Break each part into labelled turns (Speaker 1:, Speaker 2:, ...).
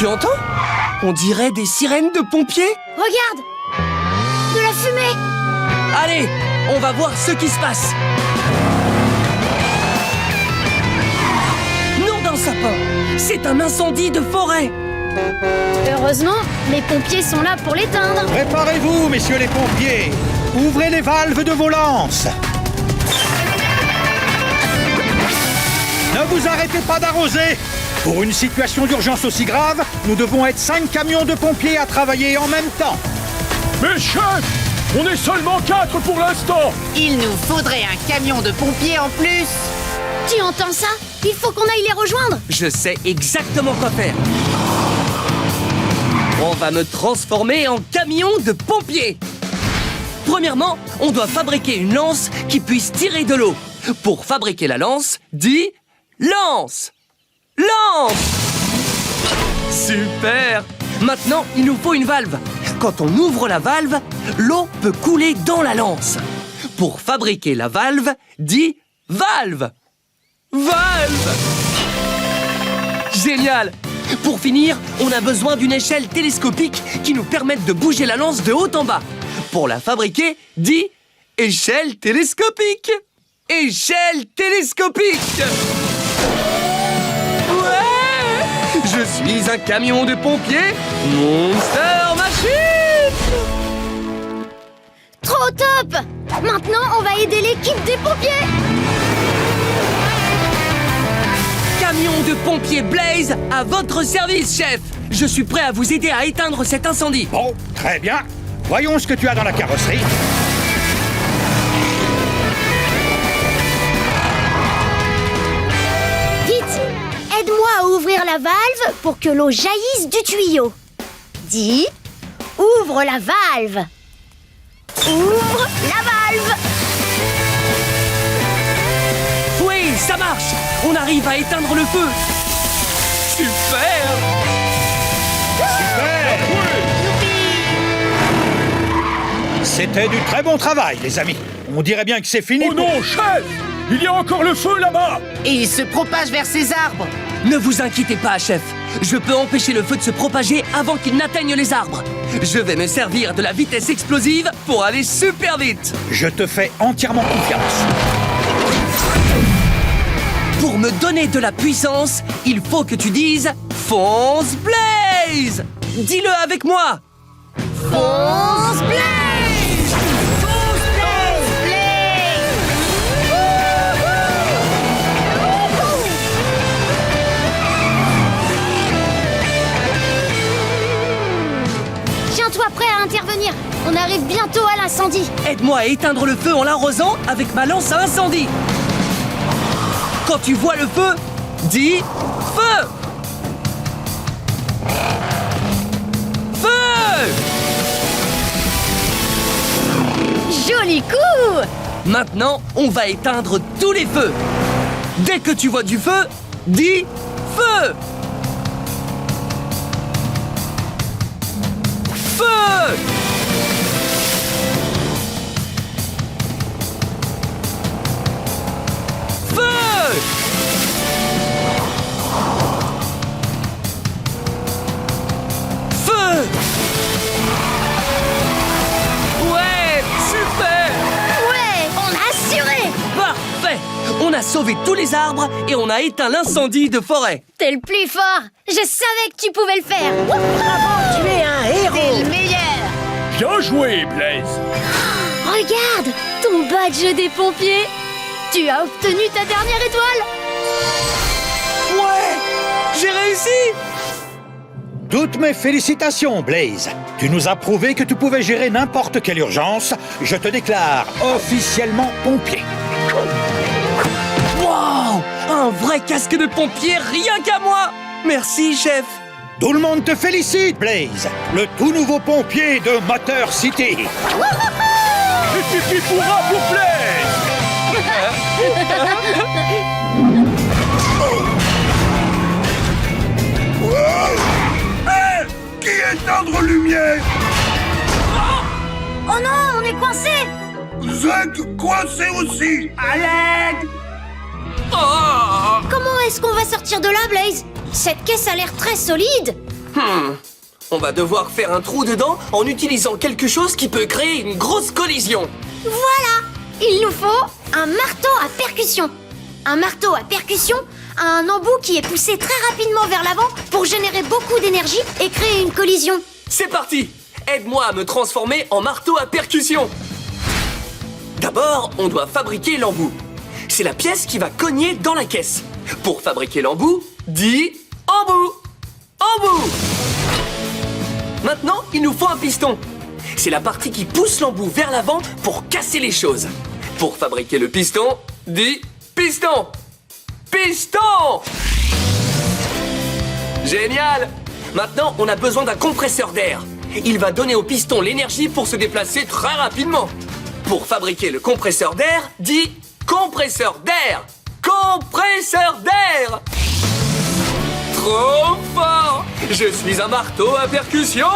Speaker 1: Tu entends? On dirait des sirènes de pompiers.
Speaker 2: Regarde! De la fumée!
Speaker 1: Allez, on va voir ce qui se passe. Non d'un sapin, c'est un incendie de forêt.
Speaker 2: Heureusement, les pompiers sont là pour l'éteindre.
Speaker 3: Préparez-vous, messieurs les pompiers. Ouvrez les valves de vos lances. Ne vous arrêtez pas d'arroser. Pour une situation d'urgence aussi grave, nous devons être 5 camions de pompiers à travailler en même temps.
Speaker 4: Mais chef, on est seulement 4 pour l'instant.
Speaker 5: Il nous faudrait un camion de pompiers en plus.
Speaker 2: Tu entends ça? Il faut qu'on aille les rejoindre.
Speaker 1: Je sais exactement quoi faire. On va me transformer en camion de pompiers. Premièrement, on doit fabriquer une lance qui puisse tirer de l'eau. Pour fabriquer la lance, dis lance! Lance! Super! Maintenant, il nous faut une valve. Quand on ouvre la valve, l'eau peut couler dans la lance. Pour fabriquer la valve, dis valve! Valve! Génial! Pour finir, on a besoin d'une échelle télescopique qui nous permette de bouger la lance de haut en bas. Pour la fabriquer, dis échelle télescopique! Échelle télescopique! Ouais! Je suis un camion de pompiers, Monster Machine!
Speaker 2: Trop top! Maintenant, on va aider l'équipe des pompiers.
Speaker 1: Camion de pompiers Blaze à votre service, chef! Je suis prêt à vous aider à éteindre cet incendie.
Speaker 3: Bon, très bien. Voyons ce que tu as dans la carrosserie.
Speaker 2: Vite! Aide-moi à ouvrir la valve pour que l'eau jaillisse du tuyau. Dis, ouvre la valve. Ouvre la valve.
Speaker 1: Oui, ça marche! On arrive à éteindre le feu! Super!
Speaker 3: C'était du très bon travail, les amis. On dirait bien que c'est fini.
Speaker 4: Oh non, chef! Il y a encore le feu là-bas.
Speaker 5: Et il se propage vers ces arbres.
Speaker 1: Ne vous inquiétez pas, chef. Je peux empêcher le feu de se propager avant qu'il n'atteigne les arbres. Je vais me servir de la vitesse explosive pour aller super vite.
Speaker 3: Je te fais entièrement confiance.
Speaker 1: Pour me donner de la puissance, il faut que tu dises « Fonce Blaze !» Dis-le avec moi.
Speaker 2: Fonce Blaze! Fonce Blaze! Blaze! Tiens-toi prêt à intervenir. On arrive bientôt à l'incendie.
Speaker 1: Aide-moi à éteindre le feu en l'arrosant avec ma lance à incendie. Quand tu vois le feu, dis « Feu !» Feu!
Speaker 2: Joli coup!
Speaker 1: Maintenant, on va éteindre tous les feux. Dès que tu vois du feu, dis « Feu !» Feu! Feu! Feu! Ouais, super!
Speaker 2: Ouais, on a assuré!
Speaker 1: Parfait! On a sauvé tous les arbres et on a éteint l'incendie de forêt.
Speaker 2: T'es le plus fort! Je savais que tu pouvais le faire!
Speaker 6: Tu es un héros.
Speaker 5: C'est le meilleur.
Speaker 4: Bien joué, Blaze.
Speaker 2: Regarde! Ton badge des pompiers! Tu as obtenu ta dernière étoile!
Speaker 1: Ouais! J'ai réussi!
Speaker 3: Toutes mes félicitations, Blaze. Tu nous as prouvé que tu pouvais gérer n'importe quelle urgence. Je te déclare officiellement pompier.
Speaker 1: Wow! Un vrai casque de pompier rien qu'à moi! Merci, chef!
Speaker 3: Tout le monde te félicite, Blaze. Le tout nouveau pompier de Motor City.
Speaker 4: Et pipi pourra pour Blaze.
Speaker 7: Qui éteindre lumière?
Speaker 2: Oh non, on est coincé!
Speaker 7: Vous êtes coincé aussi. À l'aide!
Speaker 2: Comment est-ce qu'on va sortir de là, Blaze? Cette caisse a l'air très solide!
Speaker 1: On va devoir faire un trou dedans en utilisant quelque chose qui peut créer une grosse collision.
Speaker 2: Voilà! Il nous faut un marteau à percussion. Un marteau à percussion a un embout qui est poussé très rapidement vers l'avant pour générer beaucoup d'énergie et créer une collision.
Speaker 1: C'est parti! Aide-moi à me transformer en marteau à percussion. D'abord, on doit fabriquer l'embout. C'est la pièce qui va cogner dans la caisse. Pour fabriquer l'embout, dis embout! Embout! Maintenant, il nous faut un piston. C'est la partie qui pousse l'embout vers l'avant pour casser les choses. Pour fabriquer le piston, dis piston! Piston! Génial! Maintenant, on a besoin d'un compresseur d'air. Il va donner au piston l'énergie pour se déplacer très rapidement. Pour fabriquer le compresseur d'air, dis compresseur d'air! Compresseur d'air! Trop fort! Je suis un marteau à percussion!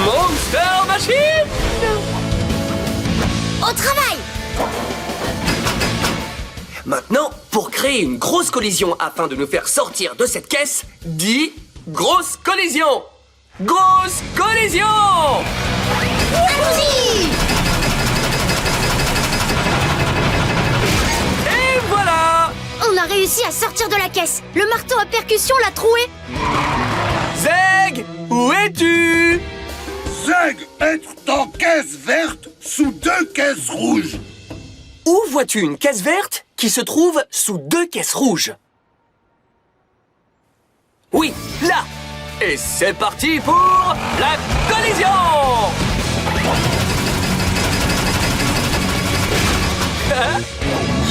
Speaker 1: Monster Machine!
Speaker 2: Au travail!
Speaker 1: Maintenant, pour créer une grosse collision afin de nous faire sortir de cette caisse, dis grosse collision! Grosse collision!
Speaker 2: Allons-y!
Speaker 1: Et voilà!
Speaker 2: On a réussi à sortir de la caisse. Le marteau à percussion l'a troué.
Speaker 1: Zeg, où es-tu?
Speaker 7: Zeg, être en caisse verte sous 2 caisses rouges.
Speaker 1: Où vois-tu une caisse verte qui se trouve sous 2 caisses rouges? Oui, là! Et c'est parti pour la collision!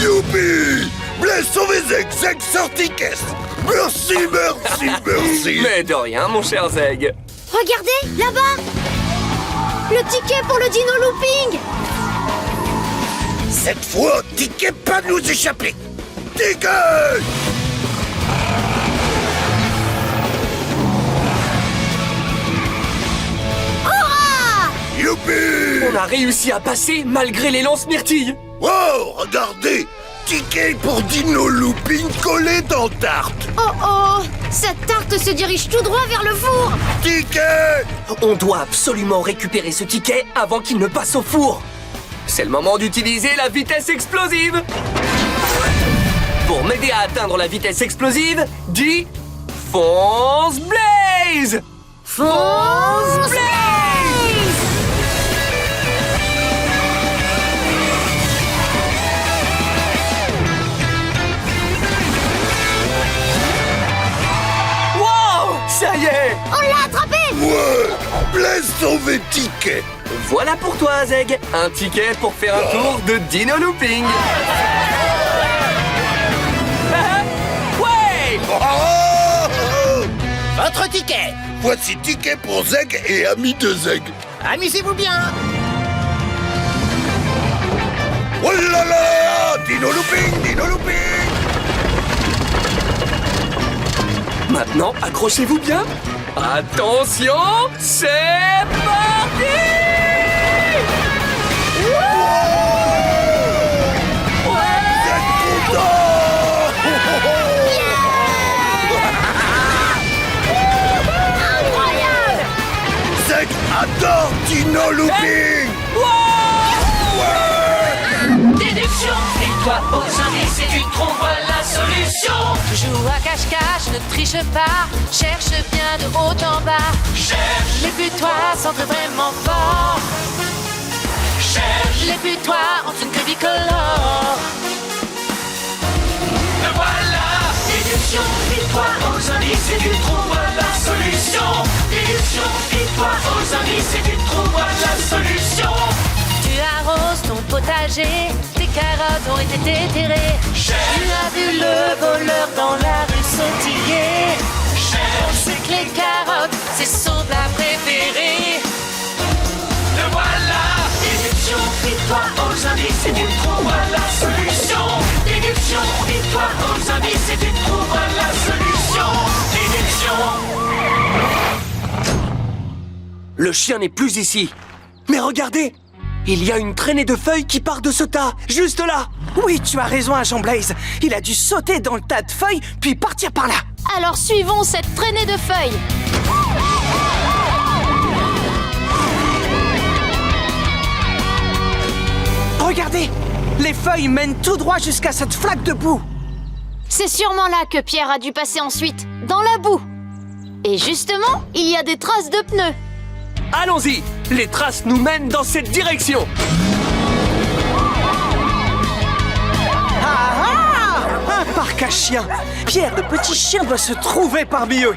Speaker 7: Youpi! Blaise sauvé Zeg, Zeg sorti caisse. Merci, merci, merci.
Speaker 1: Mais de rien, mon cher Zeg.
Speaker 2: Regardez, là-bas! Le ticket pour le dino looping!
Speaker 7: Cette fois, ticket pas nous échapper. Ticket!
Speaker 2: Hurrah!
Speaker 7: Youpi!
Speaker 1: On a réussi à passer malgré les lance-myrtilles.
Speaker 7: Wow, regardez! Ticket pour Dino Looping collé dans tarte.
Speaker 2: Oh oh! Cette tarte se dirige tout droit vers le four!
Speaker 7: Ticket!
Speaker 1: On doit absolument récupérer ce ticket avant qu'il ne passe au four. C'est le moment d'utiliser la vitesse explosive. Pour m'aider à atteindre la vitesse explosive, dis fonce Blaze! Fonce Blaze! Wow! Ça y est!
Speaker 2: On l'a attrapé!
Speaker 7: Ouais! Blaise sauvé Ticket!
Speaker 1: Voilà pour toi, Zeg. Un ticket pour faire un tour de Dino Looping. Ouais!
Speaker 7: Oh!
Speaker 5: Votre ticket.
Speaker 7: Voici Ticket pour Zeg et ami de Zeg.
Speaker 5: Amusez-vous bien.
Speaker 7: Oh là là! Dino Looping! Dino Looping!
Speaker 1: Maintenant, accrochez-vous bien. Attention, c'est parti!
Speaker 2: Incroyable!
Speaker 7: Zeg adore Dino Looping!
Speaker 8: Déduction, et toi aux indices et tu trouves la solution.
Speaker 9: Je joue à cache-cache, ne triche pas, cherche bien de haut en bas.
Speaker 8: Cherche,
Speaker 9: Les butoirs sentent vraiment fort.
Speaker 8: cherche,
Speaker 9: Les butoirs ont une queue bicolore.
Speaker 8: le voilà. Déduction, et toi aux indices et tu trouves la solution. Déduction, et toi aux indices et tu trouves la solution.
Speaker 9: Tu arroses ton potager, tes carottes ont été déterrées. Tu as vu le voleur dans la rue sautiller. On sait que les carottes, c'est son plat préféré.
Speaker 8: Le voilà. Déduction, et toi aux indices et tu trouves la solution. Déduction, et toi aux indices et tu trouves la solution. Déduction.
Speaker 1: Le chien n'est plus ici. Mais regardez! Il y a une traînée de feuilles qui part de ce tas, juste là.
Speaker 6: Oui, tu as raison, agent Blaze. Il a dû sauter dans le tas de feuilles, puis partir par là.
Speaker 2: Alors suivons cette traînée de feuilles.
Speaker 6: Regardez! Les feuilles mènent tout droit jusqu'à cette flaque de boue.
Speaker 2: C'est sûrement là que Pierre a dû passer ensuite, dans la boue. Et justement, il y a des traces de pneus.
Speaker 1: Allons-y, les traces nous mènent dans cette direction.
Speaker 6: Un parc à chiens. Pierre, le petit chien doit se trouver parmi eux.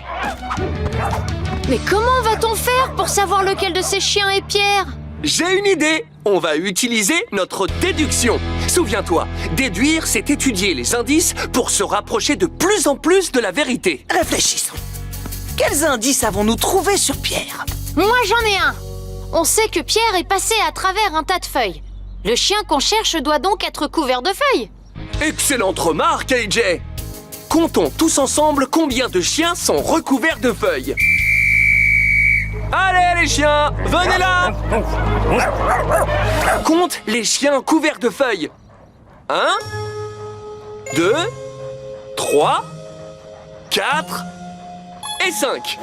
Speaker 2: Mais comment va-t-on faire pour savoir lequel de ces chiens est Pierre?
Speaker 1: J'ai une idée. On va utiliser notre déduction. Souviens-toi, déduire, c'est étudier les indices pour se rapprocher de plus en plus de la vérité.
Speaker 6: Réfléchissons. Quels indices avons-nous trouvés sur Pierre?
Speaker 2: Moi, j'en ai un. On sait que Pierre est passé à travers un tas de feuilles. Le chien qu'on cherche doit donc être couvert de feuilles.
Speaker 1: Excellente remarque, AJ. Comptons tous ensemble combien de chiens sont recouverts de feuilles. Allez, les chiens, venez là. Compte les chiens couverts de feuilles. 1, 2, 3, 4 et 5.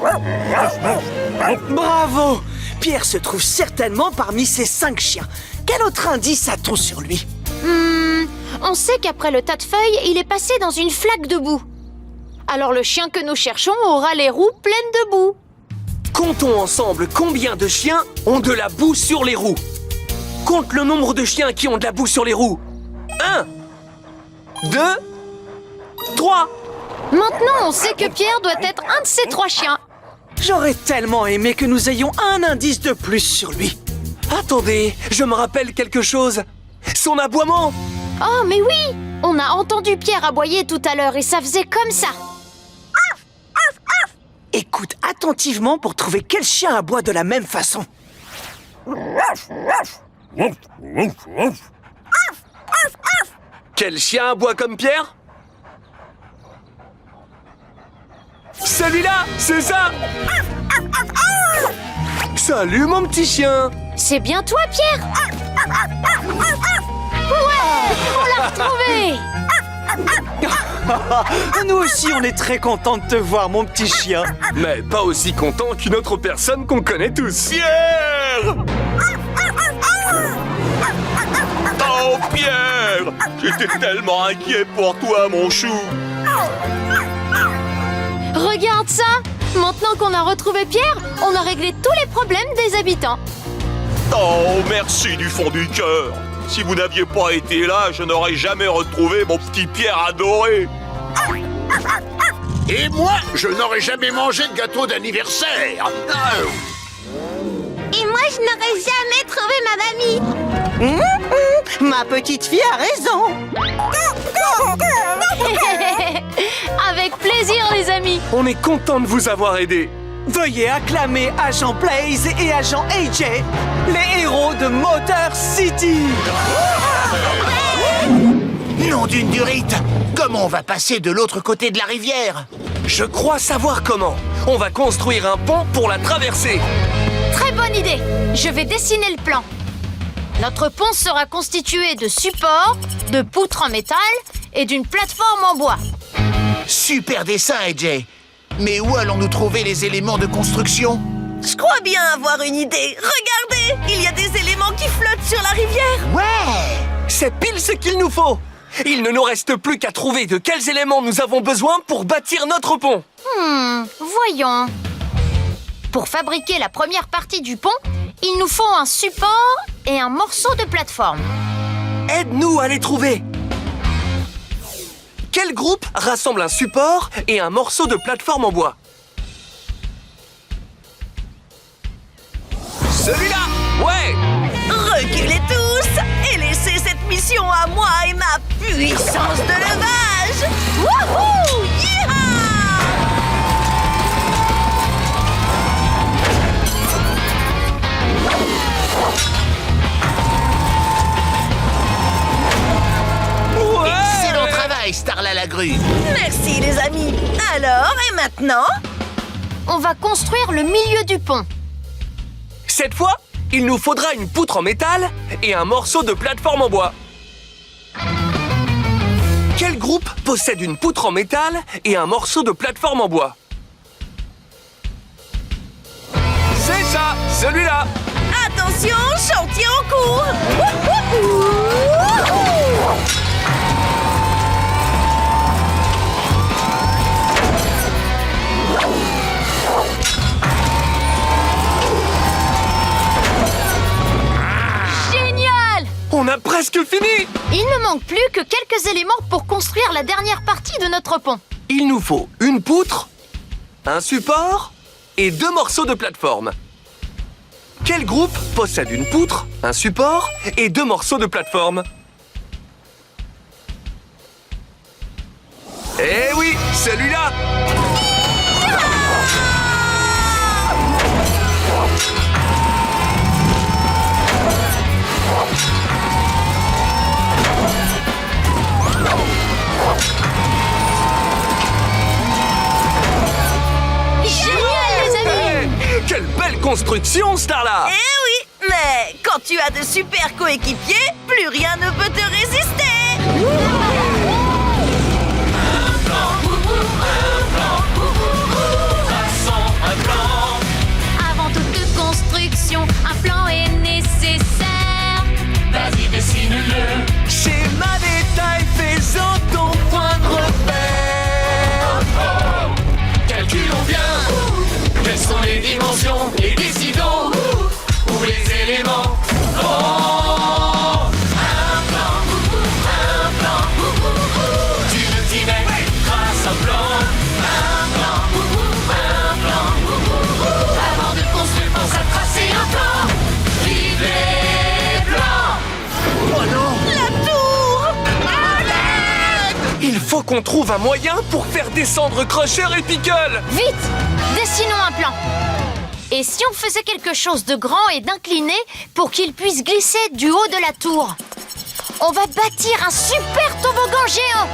Speaker 6: Bravo! Pierre se trouve certainement parmi ces 5 chiens. Quel autre indice a-t-on sur lui?
Speaker 2: On sait qu'après le tas de feuilles, il est passé dans une flaque de boue. Alors le chien que nous cherchons aura les roues pleines de boue.
Speaker 1: Comptons ensemble combien de chiens ont de la boue sur les roues. Compte le nombre de chiens qui ont de la boue sur les roues. 1, 2, 3.
Speaker 2: Maintenant, on sait que Pierre doit être un de ces 3 chiens.
Speaker 6: J'aurais tellement aimé que nous ayons un indice de plus sur lui.
Speaker 1: Attendez, je me rappelle quelque chose. Son aboiement.
Speaker 2: Oh, mais oui! On a entendu Pierre aboyer tout à l'heure et ça faisait comme ça.
Speaker 6: Écoute attentivement pour trouver quel chien aboie de la même façon.
Speaker 1: Quel chien aboie comme Pierre? Celui-là, c'est ça. Salut mon petit chien.
Speaker 2: C'est bien toi, Pierre? Ouais! On l'a retrouvé!
Speaker 6: Nous aussi, on est très contents de te voir, mon petit chien.
Speaker 1: Mais pas aussi content qu'une autre personne qu'on connaît tous.
Speaker 7: Pierre! Oh, Pierre! J'étais tellement inquiet pour toi, mon chou!
Speaker 2: Regarde ça! Maintenant qu'on a retrouvé Pierre, on a réglé tous les problèmes des habitants.
Speaker 7: Oh, merci du fond du cœur! Si vous n'aviez pas été là, je n'aurais jamais retrouvé mon petit Pierre adoré!
Speaker 5: Et moi, je n'aurais jamais mangé de gâteau d'anniversaire.
Speaker 2: Et moi, je n'aurais jamais trouvé ma mamie.
Speaker 6: Ma petite fille a raison.
Speaker 2: Avec plaisir, les amis.
Speaker 1: On est content de vous avoir aidé.
Speaker 6: Veuillez acclamer Agent Blaze et Agent AJ, les héros de Motor City.
Speaker 5: Nom d'une durite! Comment on va passer de l'autre côté de la rivière?
Speaker 1: Je crois savoir comment. On va construire un pont pour la traverser.
Speaker 2: Très bonne idée. Je vais dessiner le plan. Notre pont sera constitué de supports, de poutres en métal et d'une plateforme en bois.
Speaker 5: Super dessin, AJ. Mais où allons-nous trouver les éléments de construction?
Speaker 10: Je crois bien avoir une idée. Regardez, il y a des éléments qui flottent sur la rivière.
Speaker 5: Ouais!
Speaker 1: C'est pile ce qu'il nous faut. Il ne nous reste plus qu'à trouver de quels éléments nous avons besoin pour bâtir notre pont.
Speaker 2: Voyons. Pour fabriquer la première partie du pont, il nous faut un support et un morceau de plateforme.
Speaker 1: Aide-nous à les trouver. Quel groupe rassemble un support et un morceau de plateforme en bois? Celui-là! Ouais!
Speaker 10: Reculez tous et laissez cette mission à moi et ma puissance de levage. Wouhou! Yeeha!
Speaker 5: Excellent travail, Starla la grue.
Speaker 10: Merci les amis. Alors, et maintenant?
Speaker 2: On va construire le milieu du pont.
Speaker 1: Cette fois, il nous faudra une poutre en métal et un morceau de plateforme en bois. Quel groupe possède une poutre en métal et un morceau de plateforme en bois? ça, celui-là.
Speaker 10: Attention, chantier en cours.
Speaker 9: Génial!
Speaker 1: On a presque fini.
Speaker 9: Il ne manque plus que quelques éléments pour construire la dernière partie de notre pont.
Speaker 1: Il nous faut une poutre, un support et 2 morceaux de plateforme. Quel groupe possède une poutre, un support et 2 morceaux de plateforme? Eh oui, celui-là!
Speaker 9: Génial, les amis!
Speaker 1: Quelle belle construction, Starla!
Speaker 10: Eh oui, mais quand tu as de super coéquipiers, plus rien ne peut te résister.
Speaker 9: Avant toute construction, un plan est nécessaire.
Speaker 8: Vas-y, dessine-le.
Speaker 1: Schéma détail faisant ton point de repère.
Speaker 8: Calculons bien. Quelles sont les dimensions et décidons où les éléments vont. Un plan. Tu ne t'y mets grâce à un plan. Un plan. Avant de construire, pense à tracer un plan. Vive les plans.
Speaker 10: La tour.
Speaker 1: Il faut qu'on trouve un moyen pour faire descendre Crusher et Pickle.
Speaker 9: Vite! Dessinons un plan. Et si on faisait quelque chose de grand et d'incliné pour qu'il puisse glisser du haut de la tour? On va bâtir un super toboggan géant.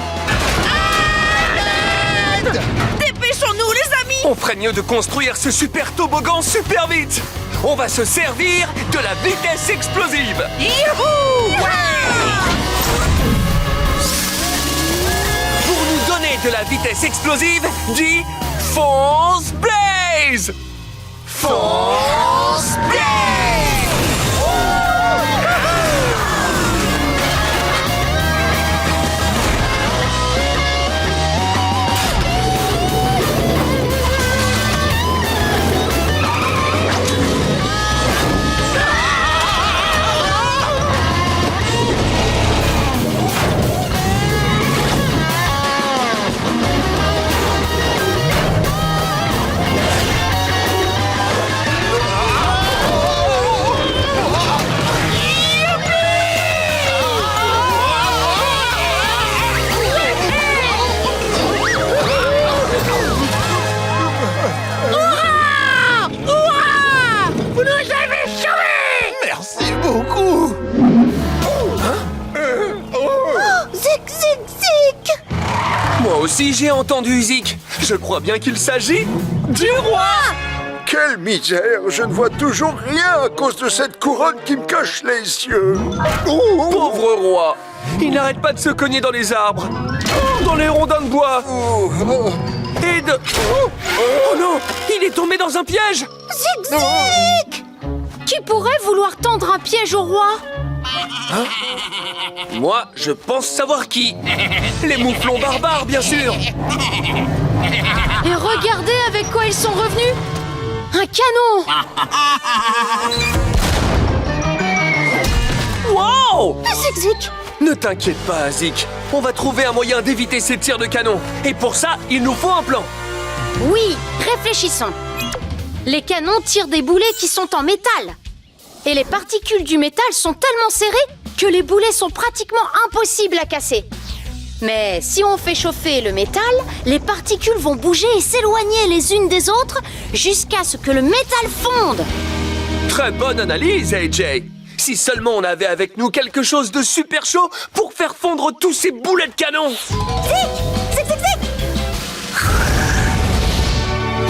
Speaker 10: Dépêchons-nous, les amis.
Speaker 1: On ferait mieux de construire ce super toboggan super vite. On va se servir de la vitesse explosive. Pour nous donner de la vitesse explosive, dis Fonce Blaze! Fonce Blaze!
Speaker 5: Merci beaucoup.
Speaker 2: Zic, zic, zic!
Speaker 1: Moi aussi j'ai entendu Zik. Je crois bien qu'il s'agit du roi.
Speaker 11: Quelle misère! Je ne vois toujours rien à cause de cette couronne qui me cache les yeux.
Speaker 1: Pauvre roi. Il n'arrête pas de se cogner dans les arbres, dans les rondins de bois. Et de... Oh non, il est tombé dans un piège.
Speaker 2: Zic, zic!
Speaker 9: Qui pourrait vouloir tendre un piège au roi?
Speaker 1: Moi, je pense savoir qui. Les mouflons barbares, bien sûr.
Speaker 9: Et regardez avec quoi ils sont revenus. Un canon.
Speaker 1: Wow!
Speaker 2: Zic, zic!
Speaker 1: Ne t'inquiète pas, Zik. On va trouver un moyen d'éviter ces tirs de canon. Et pour ça, il nous faut un plan.
Speaker 9: Oui, réfléchissons. Les canons tirent des boulets qui sont en métal. Et les particules du métal sont tellement serrées que les boulets sont pratiquement impossibles à casser. Mais si on fait chauffer le métal, les particules vont bouger et s'éloigner les unes des autres jusqu'à ce que le métal fonde.
Speaker 1: Très bonne analyse, AJ. Si seulement on avait avec nous quelque chose de super chaud pour faire fondre tous ces boulets de canon.
Speaker 2: Zic, zic, zic!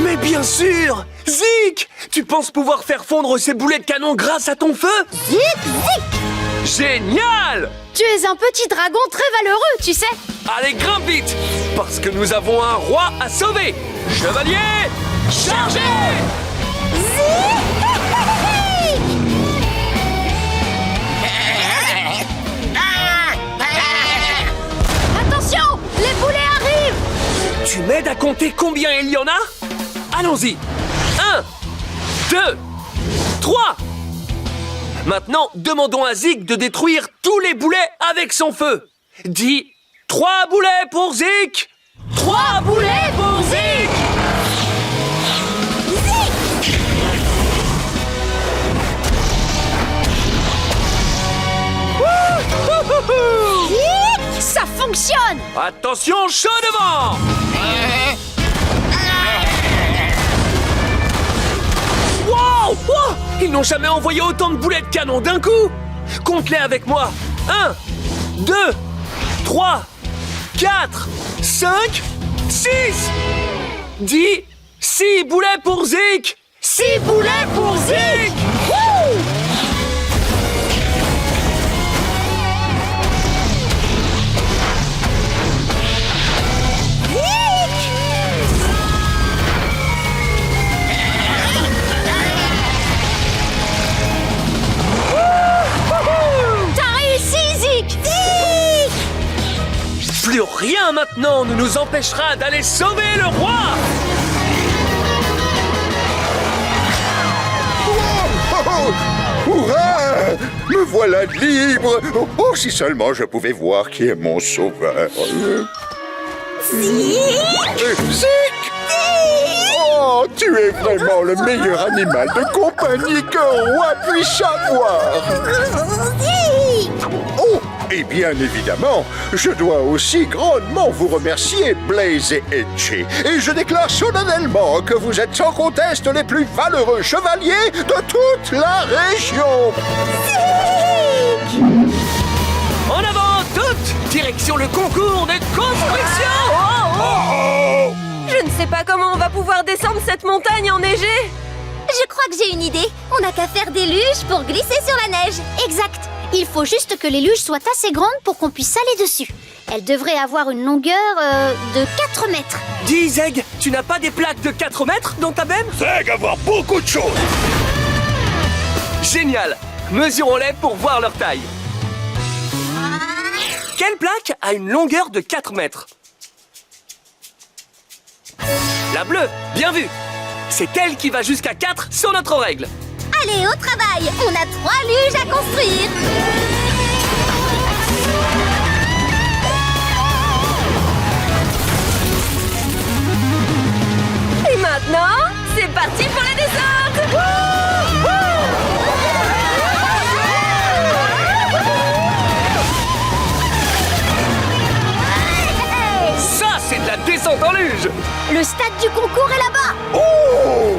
Speaker 1: Mais bien sûr! Zik! Tu penses pouvoir faire fondre ces boulets de canon grâce à ton feu?
Speaker 2: Zic, zic!
Speaker 1: Génial!
Speaker 9: Tu es un petit dragon très valeureux, tu sais.
Speaker 1: Allez, grimpe vite! Parce que nous avons un roi à sauver! Chevalier, chargez!
Speaker 2: Zic!
Speaker 1: Tu m'aides à compter combien il y en a? Allons-y. 1, 2, 3. Maintenant, demandons à Zig de détruire tous les boulets avec son feu. Dis 3 boulets pour Zig. 3 boulets pour Zig.
Speaker 2: Ça fonctionne!
Speaker 1: Attention, chaud devant! Wow! Oh, ils n'ont jamais envoyé autant de boulets de canon d'un coup! Compte-les avec moi! 1, 2, 3, 4, 5, 6! Dis 6 boulets pour Zig! 6 boulets pour Zig! Wouh! Plus rien maintenant ne nous empêchera d'aller sauver le roi!
Speaker 11: Hurrah! Me voilà libre! Oh, si seulement je pouvais voir qui est mon sauveur! Zig! Oh, tu es vraiment le meilleur animal de compagnie qu'un roi puisse avoir! Oh! Et bien évidemment, je dois aussi grandement vous remercier, Blaze et Edgy. Et je déclare solennellement que vous êtes sans conteste les plus valeureux chevaliers de toute la région.
Speaker 1: En avant, toutes! Direction le concours de construction!
Speaker 10: Je ne sais pas comment on va pouvoir descendre cette montagne enneigée.
Speaker 2: Je crois que j'ai une idée. On n'a qu'à faire des luges pour glisser sur la neige. Exact. Il faut juste que les luges soient assez grandes pour qu'on puisse aller dessus. Elles devraient avoir une longueur de 4 mètres.
Speaker 1: Dis, Zeg, tu n'as pas des plaques de 4 mètres dans ta benne?
Speaker 3: Zeg, avoir beaucoup de choses.
Speaker 1: Génial! Mesurons-les pour voir leur taille. Quelle plaque a une longueur de 4 mètres? La bleue, bien vu! C'est elle qui va jusqu'à 4 sur notre règle.
Speaker 2: Allez, au travail! On a 3 luges à construire!
Speaker 10: Et maintenant, c'est parti pour la descente.
Speaker 1: Ça, c'est de la descente en luge!
Speaker 2: Le stade du concours est là-bas!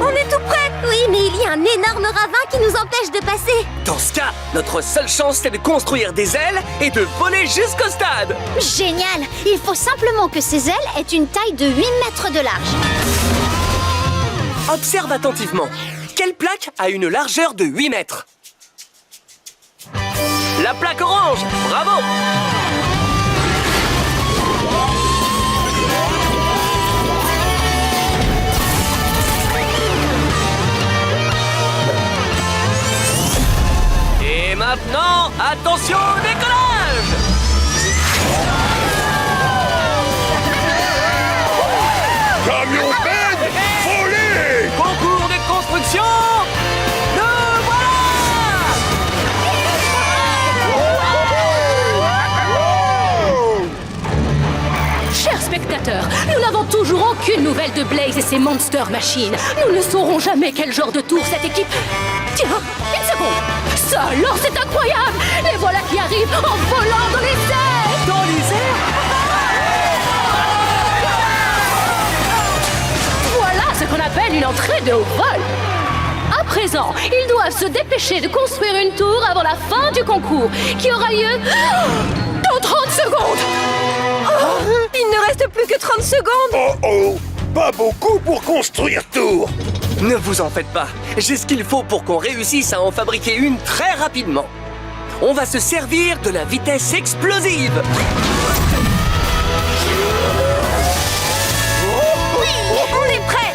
Speaker 10: On est tout prêt.
Speaker 2: Oui, mais il y a un énorme ravin qui nous empêche de passer.
Speaker 1: Dans ce cas, notre seule chance, c'est de construire des ailes et de voler jusqu'au stade!
Speaker 2: Génial! Il faut simplement que ces ailes aient une taille de 8 mètres de large.
Speaker 1: Observe attentivement. Quelle plaque a une largeur de 8 mètres? La plaque orange! Bravo! Et maintenant, attention au décollage!
Speaker 11: Camion benne, volé!
Speaker 1: Concours de construction! Nous voilà!
Speaker 9: Chers spectateurs, nous n'avons toujours aucune nouvelle de Blaze et ses Monster Machines. Nous ne saurons jamais quel genre de tour cette équipe... Tiens, une seconde! Ça alors, c'est incroyable! Les voilà qui arrivent en volant dans les airs!
Speaker 1: Dans les airs?
Speaker 9: Voilà ce qu'on appelle une entrée de haut vol! À présent, ils doivent se dépêcher de construire une tour avant la fin du concours, qui aura lieu dans 30 secondes!
Speaker 10: Il ne reste plus que 30 secondes.
Speaker 3: Oh, pas beaucoup pour construire tour.
Speaker 1: Ne vous en faites pas. J'ai ce qu'il faut pour qu'on réussisse à en fabriquer une très rapidement. On va se servir de la vitesse explosive.
Speaker 10: Oui, on est prêt.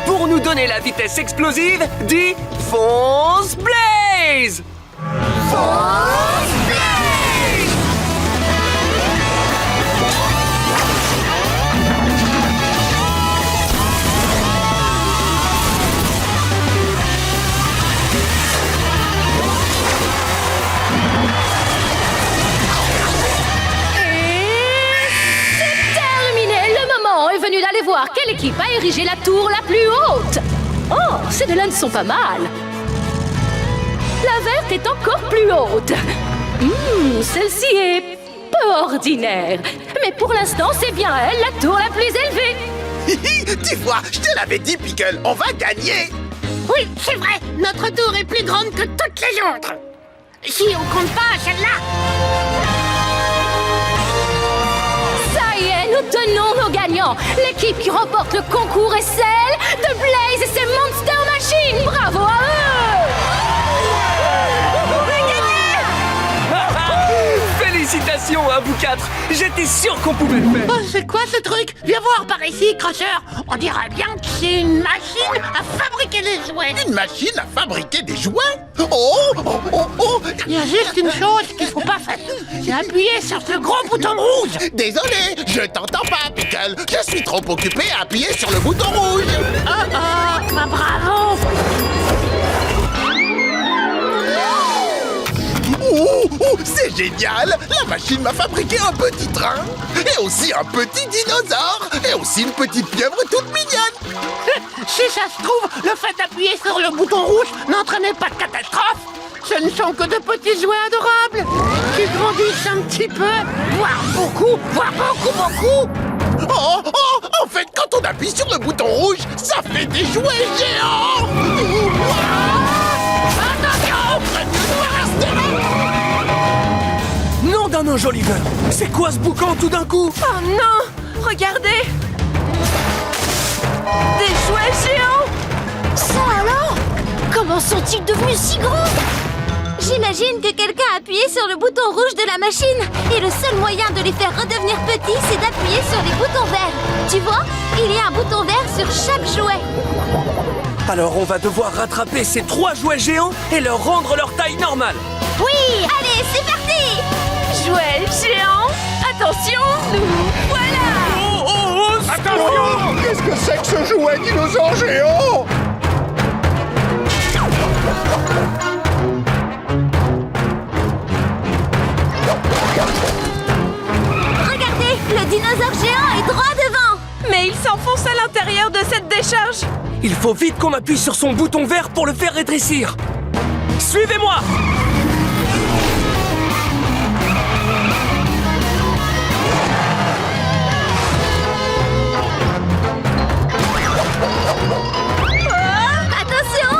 Speaker 1: Pour nous donner la vitesse explosive, dis fonce Blaze!
Speaker 2: Fonce Blaze!
Speaker 9: voir quelle équipe a érigé la tour la plus haute. Oh, ces deux-là ne sont pas mal. La verte est encore plus haute. Celle-ci est peu ordinaire. Mais pour l'instant, c'est bien elle, la tour la plus élevée.
Speaker 5: Tu vois, je te l'avais dit, Pickle, on va gagner.
Speaker 12: Oui, c'est vrai, notre tour est plus grande que toutes les autres. Si on compte pas celle-là.
Speaker 9: Ça y est, nous tenons nos gagnants. L'équipe qui remporte le concours est celle de Blaze et ses Monster Machines. Bravo à eux!
Speaker 1: Félicitations à vous quatre. J'étais sûr qu'on pouvait le faire.
Speaker 12: Oh, c'est quoi ce truc? Viens voir par ici, Crusher. On dirait bien que c'est une machine à fabriquer des jouets.
Speaker 5: Une machine à fabriquer des jouets? Oh.
Speaker 12: Il y a juste une chose qu'il faut pas faire. C'est appuyer sur ce gros bouton rouge.
Speaker 5: Désolé, je t'entends pas, Pickle. Je suis trop occupé à appuyer sur le bouton rouge.
Speaker 12: Bah bravo.
Speaker 5: C'est génial! La machine m'a fabriqué un petit train, et aussi un petit dinosaure, et aussi une petite pieuvre toute mignonne!
Speaker 12: Si ça se trouve, le fait d'appuyer sur le bouton rouge n'entraînait pas de catastrophe. Ce ne sont que de petits jouets adorables qui grandissent un petit peu, voire beaucoup.
Speaker 5: Oh, en fait, quand on appuie sur le bouton rouge, ça fait des jouets géants! Attention!
Speaker 1: Non d'un nom, Joliver. C'est quoi ce boucan tout d'un coup?
Speaker 10: Oh non! Regardez! Des jouets géants!
Speaker 2: Ça alors? Comment sont-ils devenus si grands? J'imagine que quelqu'un a appuyé sur le bouton rouge de la machine. Et le seul moyen de les faire redevenir petits, c'est d'appuyer sur les boutons verts. Tu vois? Il y a un bouton vert sur chaque jouet.
Speaker 1: Alors on va devoir rattraper ces 3 jouets géants et leur rendre leur taille normale.
Speaker 2: Oui! Allez, c'est parti!
Speaker 10: Jouets géants! Attention, nous voilà!
Speaker 11: Attention! Qu'est-ce que c'est que ce jouet dinosaure géant?
Speaker 2: Regardez, le dinosaure géant est droit devant!
Speaker 10: Mais il s'enfonce à l'intérieur de cette décharge!
Speaker 1: Il faut vite qu'on appuie sur son bouton vert pour le faire rétrécir. Suivez-moi!
Speaker 2: Attention!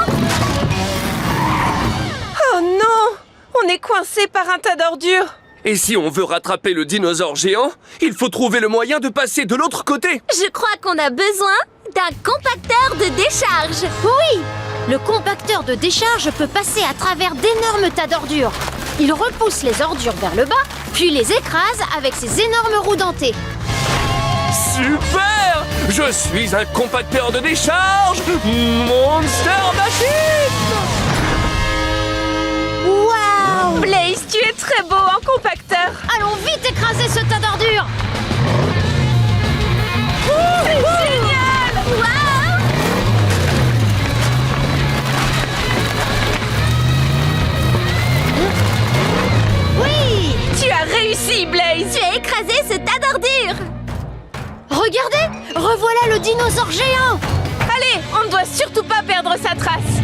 Speaker 10: Oh non! On est coincé par un tas d'ordures!
Speaker 1: Et si on veut rattraper le dinosaure géant, il faut trouver le moyen de passer de l'autre côté.
Speaker 2: Je crois qu'on a besoin d'un compacteur de décharge. Oui! Le compacteur de décharge peut passer à travers d'énormes tas d'ordures. Il repousse les ordures vers le bas, puis les écrase avec ses énormes roues dentées.
Speaker 1: Super! Je suis un compacteur de décharge Monster Machine!
Speaker 2: Waouh!
Speaker 10: Blaze, tu es très beau en compacteur!
Speaker 2: Allons vite écraser ce tas d'ordures!
Speaker 10: C'est génial!
Speaker 2: Waouh! Oui!
Speaker 10: Tu as réussi, Blaze!
Speaker 2: Tu as écrasé ce tas d'ordures! Regardez! Revoilà le dinosaure géant!
Speaker 10: Allez, on ne doit surtout pas perdre sa trace!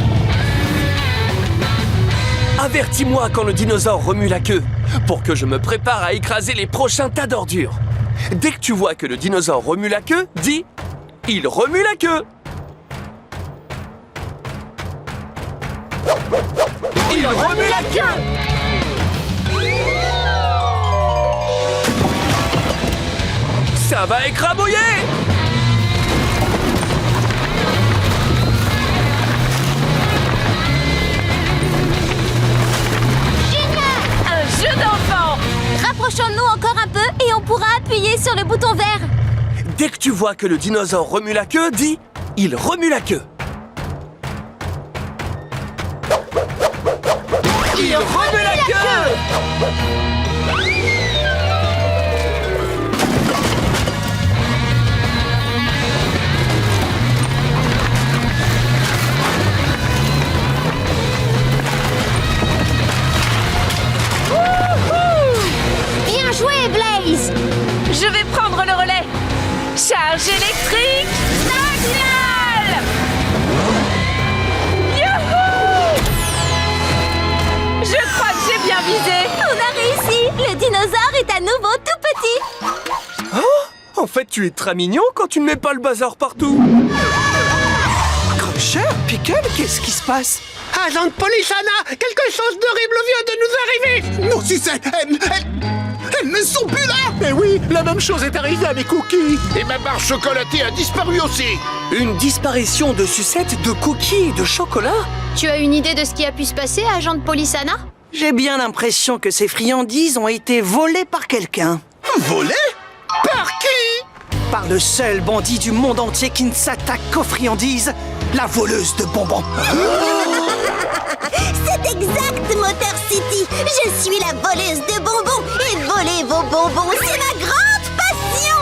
Speaker 1: Avertis-moi quand le dinosaure remue la queue, pour que je me prépare à écraser les prochains tas d'ordures. Dès que tu vois que le dinosaure remue la queue, dis « Il remue la queue !» Il remue la queue! Ça va écrabouiller!
Speaker 10: Un jeu d'enfant!
Speaker 2: Rapprochons-nous encore un peu et on pourra appuyer sur le bouton vert.
Speaker 1: Dès que tu vois que le dinosaure remue la queue, dis « Il remue la queue !» Il remue la queue!
Speaker 2: Bien joué, Blaze!
Speaker 10: Je vais prendre le relais! Charge électrique!
Speaker 1: fait, tu es très mignon quand tu ne mets pas le bazar partout.
Speaker 6: Crusher, Pickle, qu'est-ce qui se passe?
Speaker 12: Agent de police Anna, quelque chose d'horrible vient de nous arriver.
Speaker 5: Nos sucettes, elles ne sont plus là. Mais oui, la même chose est arrivée à mes cookies. Et ma barre chocolatée a disparu aussi.
Speaker 1: Une disparition de sucettes, de cookies et de chocolat?
Speaker 2: Tu as une idée de ce qui a pu se passer, agent de police Anna?
Speaker 6: J'ai bien l'impression que ces friandises ont été volées par quelqu'un.
Speaker 5: Volées? Par qui?
Speaker 6: Par le seul bandit du monde entier qui ne s'attaque qu'aux friandises, la voleuse de bonbons.
Speaker 2: C'est exact, Motor City. Je suis la voleuse de bonbons. Et voler vos bonbons, c'est ma grande passion.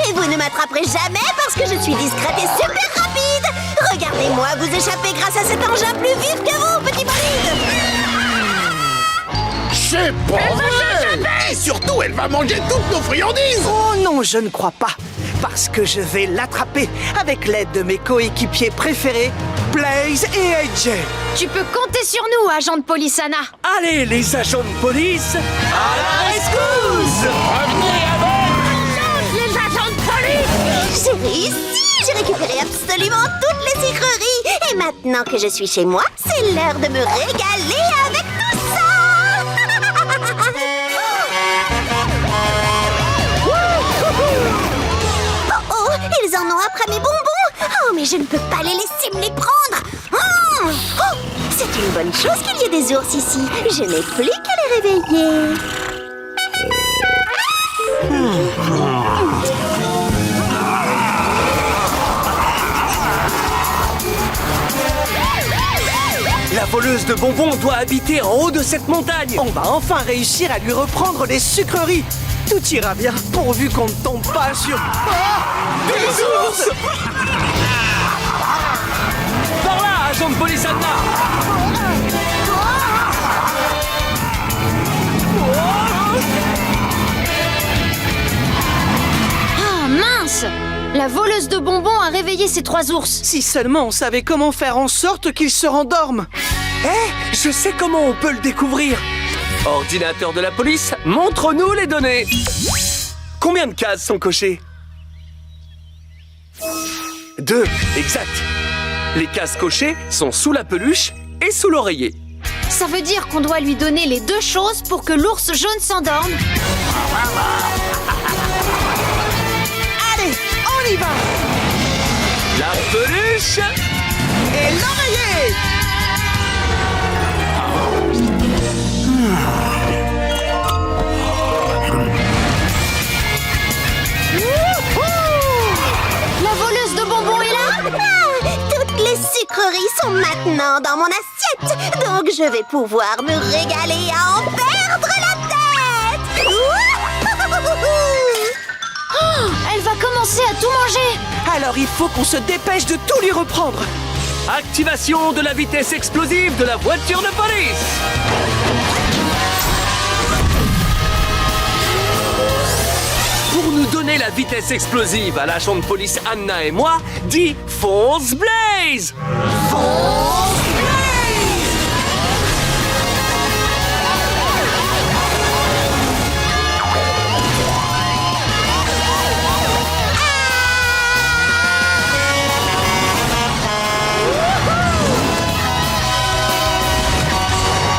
Speaker 2: Et vous ne m'attraperez jamais parce que je suis discrète et super rapide. Regardez-moi vous échapper grâce à cet engin plus vif que vous, petit bolide.
Speaker 5: C'est pas vrai. Et surtout, elle va manger toutes nos friandises.
Speaker 6: Oh non, je ne crois pas. Parce que je vais l'attraper avec l'aide de mes coéquipiers préférés, Blaze et AJ.
Speaker 2: Tu peux compter sur nous, agent de police Anna.
Speaker 1: Allez, les agents de police, à la rescousse!
Speaker 12: Revenez avec les agents de police.
Speaker 2: J'ai réussi. J'ai récupéré absolument toutes les sucreries. Et maintenant que je suis chez moi, c'est l'heure de me régaler avec tout ça. Oh, ils en ont après mes bonbons. Oh, mais je ne peux pas les laisser me les prendre. Oh, c'est une bonne chose qu'il y ait des ours ici. Je n'ai plus qu'à les réveiller.
Speaker 1: La voleuse de bonbons doit habiter en haut de cette montagne.
Speaker 6: On va enfin réussir à lui reprendre les sucreries. Tout ira bien, pourvu qu'on ne tombe pas sur...
Speaker 1: Des ours! Par là, agent de police Anna!
Speaker 2: Ah, mince! La voleuse de bonbons a réveillé ces 3 ours.
Speaker 6: Si seulement on savait comment faire en sorte qu'ils se rendorment.
Speaker 1: Je sais comment on peut le découvrir. Ordinateur de la police, montre-nous les données. Combien de cases sont cochées? 2, exact. Les cases cochées sont sous la peluche et sous l'oreiller.
Speaker 2: Ça veut dire qu'on doit lui donner les 2 choses pour que l'ours jaune s'endorme.
Speaker 6: Allez, on y va.
Speaker 1: La peluche
Speaker 6: Et l'oreiller.
Speaker 2: La voleuse de bonbons est là. Toutes les sucreries sont maintenant dans mon assiette. Donc je vais pouvoir me régaler à en perdre la tête. Oh, elle va commencer à tout manger.
Speaker 6: Alors il faut qu'on se dépêche de tout lui reprendre.
Speaker 1: Activation de la vitesse explosive de la voiture de police. Pour nous donner la vitesse explosive à l'agent de police Anna et moi, dis fonce Blaze!
Speaker 2: Fonce Blaze!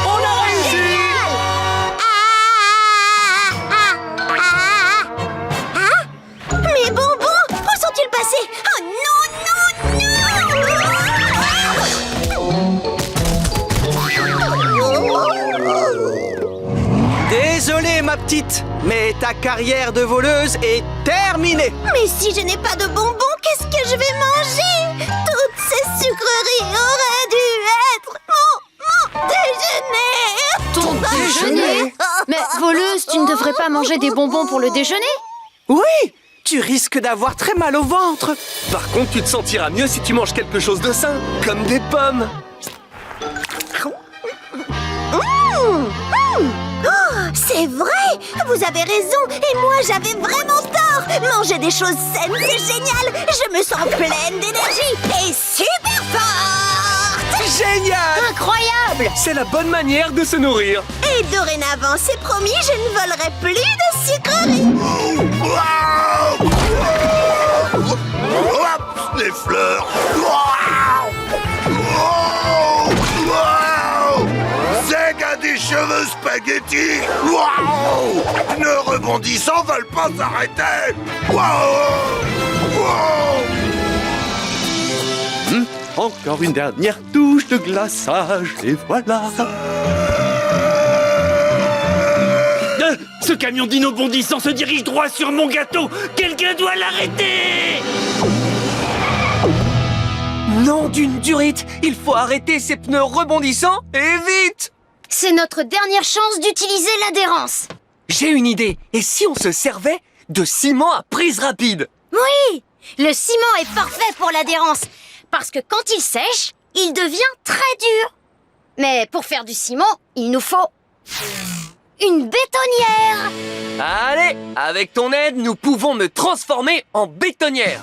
Speaker 1: On a réussi!
Speaker 2: Mes bonbons, où sont-ils passés? Oh non, non, non!
Speaker 6: Désolé ma petite, mais ta carrière de voleuse est terminée.
Speaker 2: Mais si je n'ai pas de bonbons, qu'est-ce que je vais manger? Toutes ces sucreries auraient dû être mon déjeuner. Ton déjeuner? Mais voleuse, tu ne devrais pas manger des bonbons pour le déjeuner?
Speaker 6: Oui, tu risques d'avoir très mal au ventre.
Speaker 1: Par contre, tu te sentiras mieux si tu manges quelque chose de sain, comme des pommes.
Speaker 2: C'est vrai! Vous avez raison! Et moi, j'avais vraiment tort! Manger des choses saines, c'est génial! Je me sens pleine d'énergie et super forte!
Speaker 1: Génial!
Speaker 2: Incroyable!
Speaker 1: C'est la bonne manière de se nourrir.
Speaker 10: Et dorénavant, c'est promis, je ne volerai plus de sucreries.
Speaker 11: Les fleurs. Zeg a des cheveux spaghetti. Ne rebondissant veulent pas s'arrêter.
Speaker 7: Encore une dernière touche de glaçage, et voilà.
Speaker 4: Ce camion dino bondissant se dirige droit sur mon gâteau. Quelqu'un doit l'arrêter.
Speaker 1: Nom d'une durite! Il faut arrêter ces pneus rebondissants et vite!
Speaker 2: C'est notre dernière chance d'utiliser l'adhérence.
Speaker 1: J'ai une idée. Et si on se servait de ciment à prise rapide?
Speaker 2: Oui! Le ciment est parfait pour l'adhérence. Parce que quand il sèche, il devient très dur. Mais pour faire du ciment, il nous faut une bétonnière.
Speaker 1: Allez, avec ton aide, nous pouvons me transformer en bétonnière.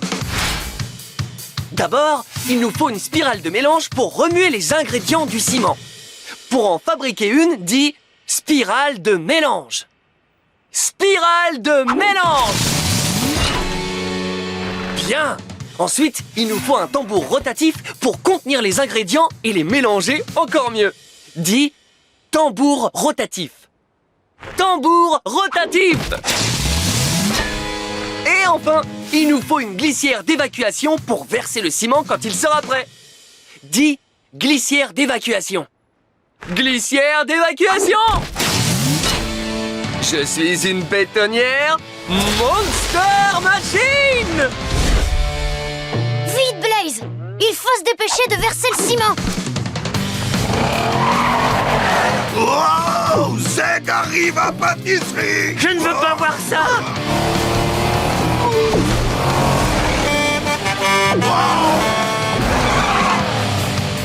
Speaker 1: D'abord, il nous faut une spirale de mélange pour remuer les ingrédients du ciment. Pour en fabriquer une, dis spirale de mélange. Spirale de mélange! Bien! Ensuite, il nous faut un tambour rotatif pour contenir les ingrédients et les mélanger encore mieux. Dis tambour rotatif. Tambour rotatif! Et enfin, il nous faut une glissière d'évacuation pour verser le ciment quand il sera prêt. Dis glissière d'évacuation. Glissière d'évacuation! Je suis une bétonnière Monster Machine!
Speaker 2: Vite, Blaze! Il faut se dépêcher de verser le ciment.
Speaker 11: Wow! Zeg arrive à pâtisserie!
Speaker 4: Je ne veux pas voir ça.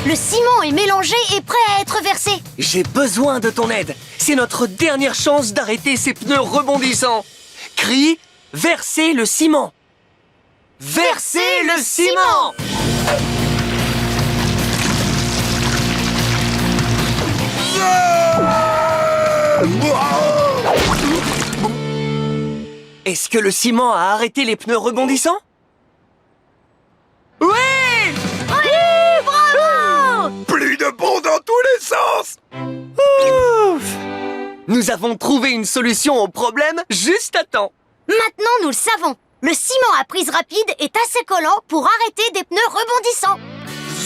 Speaker 2: Le ciment est mélangé et prêt à être versé.
Speaker 1: J'ai besoin de ton aide. C'est notre dernière chance d'arrêter ces pneus rebondissants. Crie, versez le ciment. Versez le ciment! Est-ce que le ciment a arrêté les pneus rebondissants? Oui!
Speaker 2: Oui, bravo!
Speaker 11: Plus de bond dans tous les sens!
Speaker 1: Ouf! Nous avons trouvé une solution au problème juste à temps.
Speaker 2: Maintenant, nous le savons. Le ciment à prise rapide est assez collant pour arrêter des pneus rebondissants.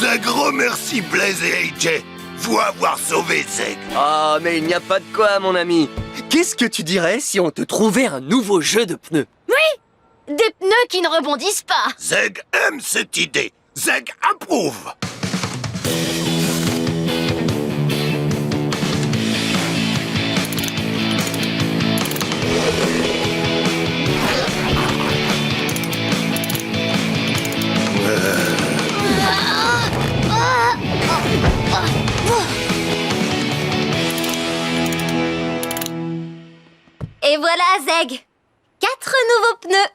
Speaker 11: Zeg remercie Blaze et AJ. Faut avoir sauvé Zeg.
Speaker 1: Ah, mais il n'y a pas de quoi, mon ami. Qu'est-ce que tu dirais si on te trouvait un nouveau jeu de pneus?
Speaker 2: Oui! Des pneus qui ne rebondissent pas.
Speaker 11: Zeg aime cette idée. Zeg approuve.
Speaker 2: Et voilà, Zeg. 4 nouveaux pneus.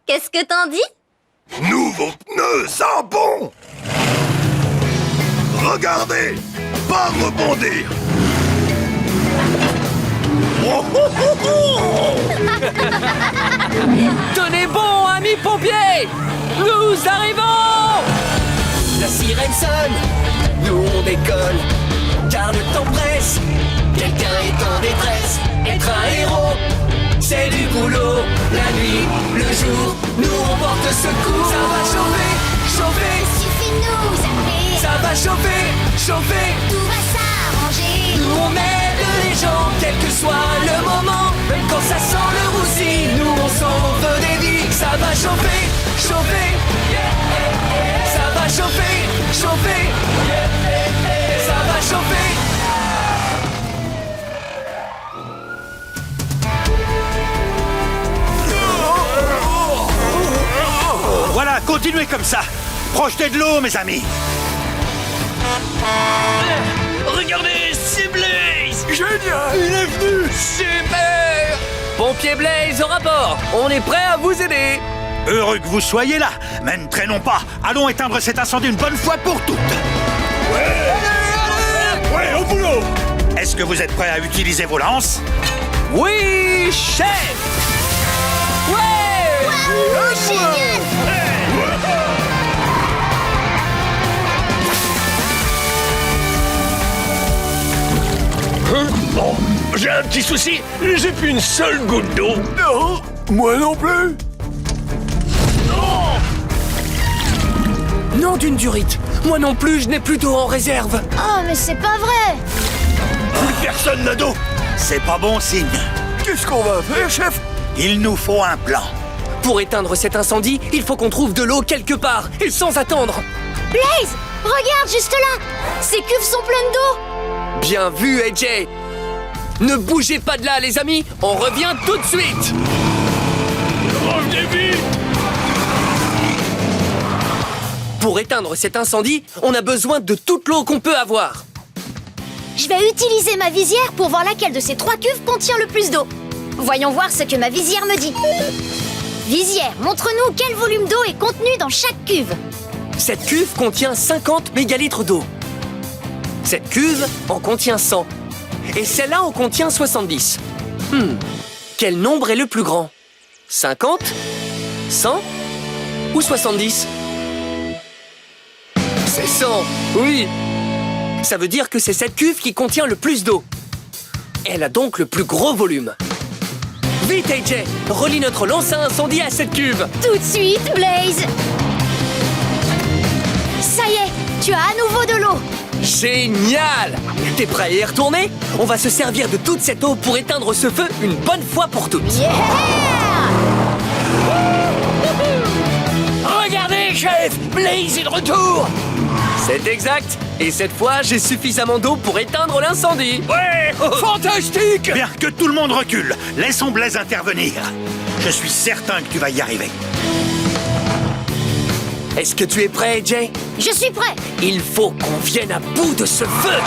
Speaker 2: Qu'est-ce que t'en dis?
Speaker 11: Nouveau pneu, ça bon. Regardez, pas rebondir. Oh, oh, oh, oh.
Speaker 1: Tenez bon, amis pompiers! Nous arrivons! La sirène sonne, nous on décolle, car le temps presse, quelqu'un est en détresse. Être un héros, c'est du boulot. La nuit, le jour, nous on porte secours. Ça va chauffer, chauffer,
Speaker 2: Suffit de nous appeler.
Speaker 1: ça va chauffer, chauffer.
Speaker 2: Tout va s'arranger.
Speaker 1: Nous on aide les gens, quel que soit le moment. Même quand ça sent le roussi, nous on sauve des vies. Ça va chauffer, chauffer. Ça va chauffer, chauffer. Ça va chauffer.
Speaker 3: Voilà, continuez comme ça. Projetez de l'eau, mes amis.
Speaker 4: Regardez, c'est Blaze.
Speaker 1: Génial, il est venu. Super. Pompier Blaze au rapport. On est prêt à vous aider.
Speaker 3: Heureux que vous soyez là. Mais ne traînons pas. Allons éteindre cet incendie une bonne fois pour toutes. Ouais, au boulot! Est-ce que vous êtes prêts à utiliser vos lances?
Speaker 1: Oui, chef! Ouais!
Speaker 2: Génial!
Speaker 4: Bon, j'ai un petit souci. J'ai plus une seule goutte d'eau. Non, moi non plus.
Speaker 1: Non d'une durite. Moi non plus, je n'ai plus d'eau en réserve.
Speaker 2: Oh, mais c'est pas vrai!
Speaker 4: Plus personne n'a d'eau.
Speaker 3: C'est pas bon signe.
Speaker 4: Qu'est-ce qu'on va faire, chef?
Speaker 3: Il nous faut un plan.
Speaker 1: Pour éteindre cet incendie, il faut qu'on trouve de l'eau quelque part, et sans attendre.
Speaker 2: Blaze! Regarde, juste là! Ces cuves sont pleines d'eau!
Speaker 1: Bien vu, AJ. Ne bougez pas de là, les amis. On revient tout de suite.
Speaker 4: Revenez vite.
Speaker 1: Pour éteindre cet incendie, on a besoin de toute l'eau qu'on peut avoir.
Speaker 2: Je vais utiliser ma visière pour voir laquelle de ces 3 cuves contient le plus d'eau. Voyons voir ce que ma visière me dit. Visière, montre-nous quel volume d'eau est contenu dans chaque cuve.
Speaker 1: Cette cuve contient 50 mégalitres d'eau. Cette cuve en contient 100. Et celle-là en contient 70. Quel nombre est le plus grand? 50, 100 ou 70? C'est 100, oui. Ça veut dire que c'est cette cuve qui contient le plus d'eau. Elle a donc le plus gros volume. Vite, AJ, relie notre lance à incendie à cette cuve.
Speaker 2: Tout de suite, Blaze! Ça y est, tu as à nouveau de l'eau.
Speaker 1: Génial! T'es prêt à y retourner? On va se servir de toute cette eau pour éteindre ce feu une bonne fois pour toutes.
Speaker 2: Yeah!
Speaker 4: Regardez, chef, Blaze est de retour.
Speaker 1: C'est exact. Et cette fois, j'ai suffisamment d'eau pour éteindre l'incendie.
Speaker 4: Ouais, fantastique.
Speaker 3: Bien, que tout le monde recule. Laissons Blaise intervenir. Je suis certain que tu vas y arriver.
Speaker 1: Est-ce que tu es prêt, AJ?
Speaker 2: Je suis prêt.
Speaker 1: Il faut qu'on vienne à bout de ce feu.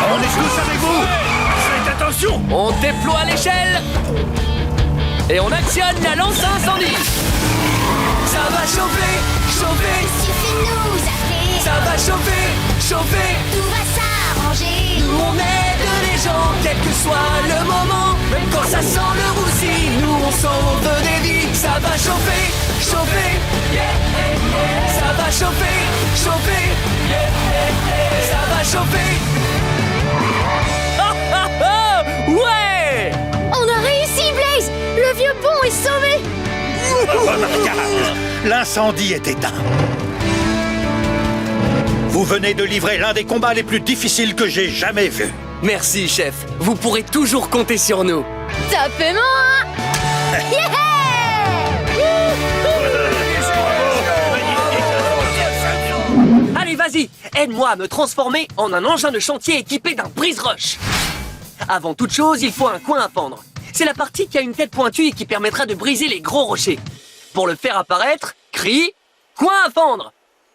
Speaker 3: On est tous avec vous.
Speaker 4: Faites attention.
Speaker 1: On déploie l'échelle. Et on actionne la lance à incendie. Ça va chauffer, chauffer.
Speaker 2: Suffit de nous appeler.
Speaker 1: Ça va chauffer, chauffer.
Speaker 2: Tout va s'arranger.
Speaker 1: Nous on aide les gens, quel que soit le moment. Même quand ça sent le roussi, nous on sauve des vies. Ça va chauffer, chauffer. Ça va chauffer, chauffer. Ça va chauffer. Ah ah ah! Ouais!
Speaker 2: On a réussi, Blaze. Le vieux pont est sauvé.
Speaker 3: Remarquable. L'incendie est éteint. Vous venez de livrer l'un des combats les plus difficiles que j'ai jamais vus.
Speaker 1: Merci, chef. Vous pourrez toujours compter sur nous.
Speaker 2: Tapez-moi! Yeah!
Speaker 1: Allez, vas-y, aide-moi à me transformer en un engin de chantier équipé d'un brise-roche. Avant toute chose, il faut un coin à fendre. C'est la partie qui a une tête pointue et qui permettra de briser les gros rochers. Pour le faire apparaître, crie « Coin à fendre !»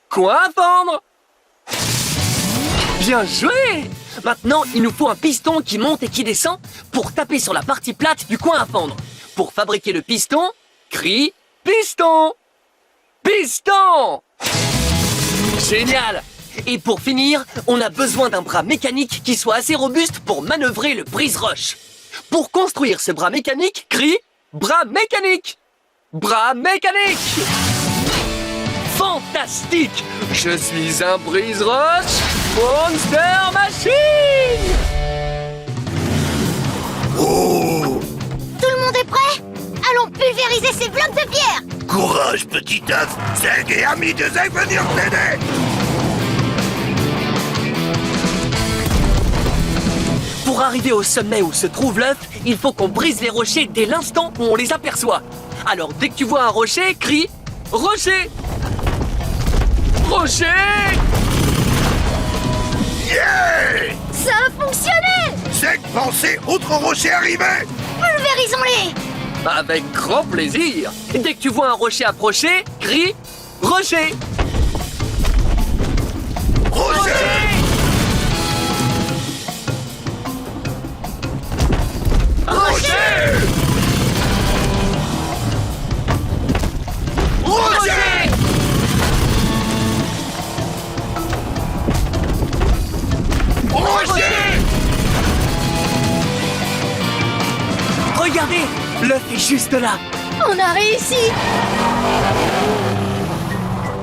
Speaker 1: Coin à fendre! Bien joué! Maintenant, il nous faut un piston qui monte et qui descend pour taper sur la partie plate du coin à fendre. Pour fabriquer le piston, crie « Piston !» Piston! Génial! Et pour finir, on a besoin d'un bras mécanique qui soit assez robuste pour manœuvrer le brise-roche. Pour construire ce bras mécanique, crie « Bras mécanique !» Bras mécanique! Fantastique! Je suis un brise-roche Monster Machine!
Speaker 3: Oh!
Speaker 2: Tout le monde est prêt? Allons pulvériser ces blocs de pierre!
Speaker 11: Courage, petit œuf. Zeg et amis de Zeg venir t'aider.
Speaker 1: Pour arriver au sommet où se trouve l'œuf, il faut qu'on brise les rochers dès l'instant où on les aperçoit. Alors dès que tu vois un rocher, crie « Rocher !» Rocher!
Speaker 11: Yeah!
Speaker 2: Ça a fonctionné!
Speaker 11: Zeg pensez, autre rocher arrivé.
Speaker 2: Pulvérisons-les!
Speaker 1: Avec grand plaisir! Dès que tu vois un rocher approcher, crie « Rocher !»
Speaker 11: Rocher!
Speaker 1: Rocher! Rocher! juste là.
Speaker 2: On a réussi.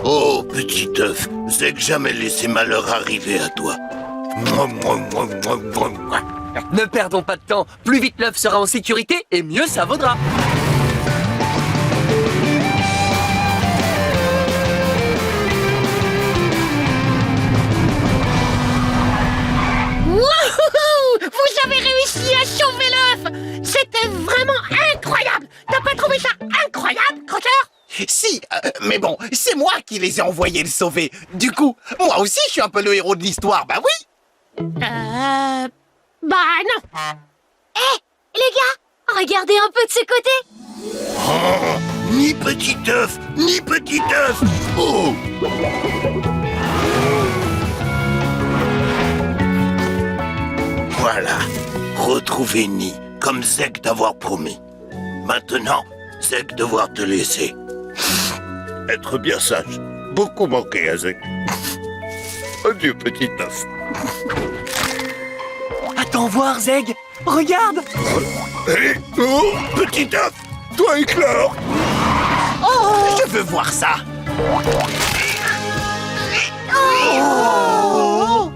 Speaker 5: Oh, petit œuf, Zeg jamais laissé malheur arriver à toi.
Speaker 1: Ne perdons pas de temps. Plus vite l'œuf sera en sécurité et mieux ça vaudra.
Speaker 12: Wouhou! Vous avez réussi à sauver l'œuf! C'était vraiment incroyable! T'as pas trouvé ça incroyable, Cruncher?
Speaker 5: Si, mais bon, c'est moi qui les ai envoyés le sauver. Du coup, moi aussi je suis un peu le héros de l'histoire, bah oui.
Speaker 12: Bah non!
Speaker 2: Hé, les gars, regardez un peu de ce côté.
Speaker 5: Oh, ni petit œuf, ni petit œuf. Oh. Voilà, retrouver Ni, comme Zeg t'avoir promis. Maintenant, Zeg devoir te laisser. Être bien sage, beaucoup manqué à Zeg. Adieu, petit œuf.
Speaker 1: Attends voir, Zeg. Regarde.
Speaker 5: Hé, oh, petit œuf, toi éclore. Oh, je veux voir ça. Oh,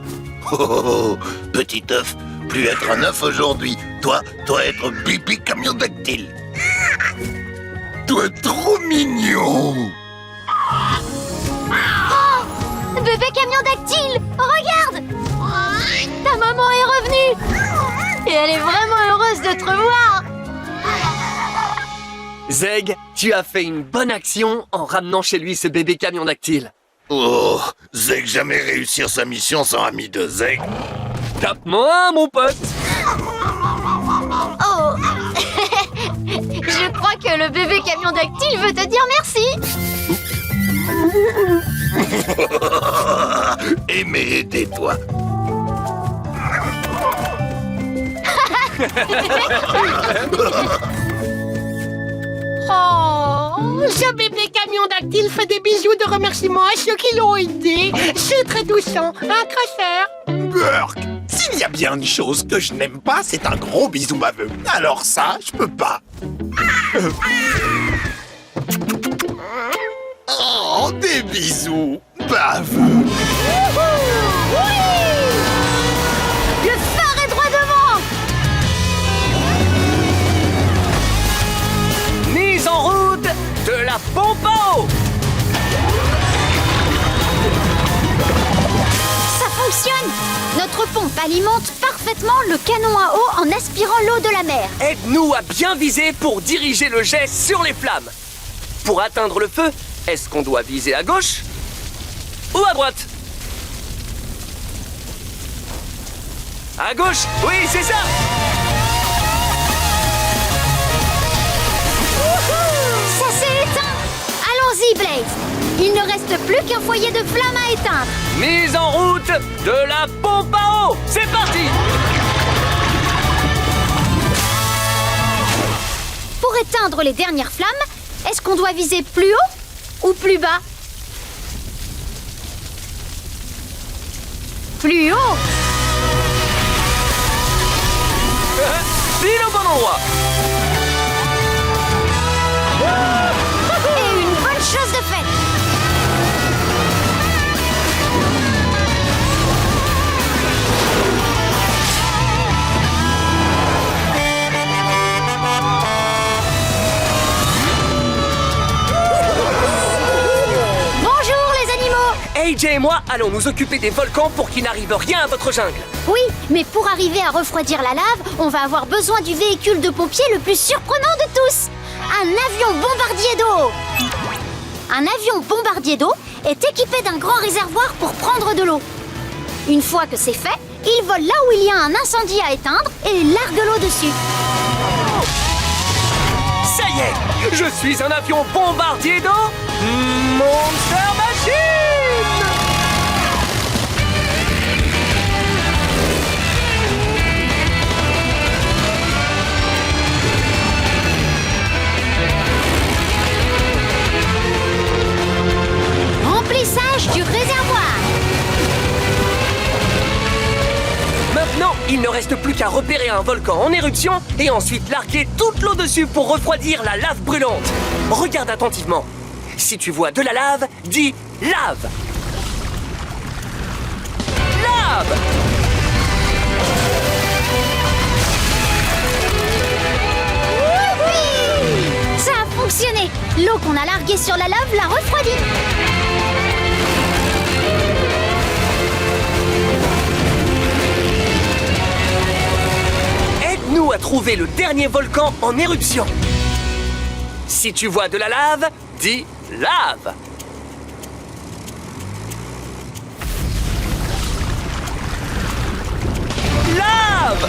Speaker 5: oh, petit œuf, plus être un œuf aujourd'hui. Toi être Bibi camion dactyle. Toi trop mignon.
Speaker 2: Oh, bébé camion dactyle, regarde. Ta maman est revenue. Et elle est vraiment heureuse de te revoir.
Speaker 1: Zeg, tu as fait une bonne action en ramenant chez lui ce bébé camion dactyle.
Speaker 5: Oh, Zeg jamais réussir sa mission sans ami de Zeg.
Speaker 1: Tape-moi, mon pote.
Speaker 2: Oh. Je crois que le bébé camion dactyle veut te dire merci.
Speaker 5: Aimer et tais-toi.
Speaker 12: Oh, ce bébé camion dactyle fait des bisous de remerciement à ceux qui l'ont aidé. C'est très touchant, hein, Cruncher?
Speaker 5: Burk, s'il y a bien une chose que je n'aime pas, c'est un gros bisou baveux. Alors ça, je peux pas. Oh, des bisous baveux.
Speaker 2: Le phare est droit devant.
Speaker 1: Mise en route de la pompe à eau.
Speaker 2: Ça fonctionne. Notre pompe alimente parfaitement le canon à eau en aspirant l'eau de la mer.
Speaker 1: Aide-nous à bien viser pour diriger le jet sur les flammes. Pour atteindre le feu, est-ce qu'on doit viser à gauche ou à droite? À gauche, oui, c'est ça.
Speaker 2: Ça s'est éteint. Allons-y, Blaze. Il ne reste plus qu'un foyer de flammes à éteindre.
Speaker 1: Mise en route de la pompe à eau. C'est parti.
Speaker 2: Pour éteindre les dernières flammes, est-ce qu'on doit viser plus haut ou plus bas? Plus haut.
Speaker 1: Pile au bon endroit.
Speaker 2: Et une bonne chose de faite. Bonjour les animaux.
Speaker 1: AJ et moi allons nous occuper des volcans pour qu'il n'arrive rien à votre jungle.
Speaker 2: Oui, mais pour arriver à refroidir la lave, on va avoir besoin du véhicule de pompier le plus surprenant de tous. Un avion bombardier d'eau. Un avion bombardier d'eau est équipé d'un grand réservoir pour prendre de l'eau. Une fois que c'est fait, il vole là où il y a un incendie à éteindre et largue l'eau dessus.
Speaker 1: Ça y est, je suis un avion bombardier d'eau. Monster Machine.
Speaker 2: Remplissage du réservoir.
Speaker 1: Maintenant, Il ne reste plus qu'à repérer un volcan en éruption et ensuite larguer toute l'eau dessus pour refroidir la lave brûlante. Regarde attentivement. Si tu vois de la lave, dis lave. Lave!
Speaker 2: Oui! Ça a fonctionné. L'eau qu'on a larguée sur la lave l'a refroidie.
Speaker 1: Aide-nous à trouver le dernier volcan en éruption. Si tu vois de la lave, dis lave. Lave!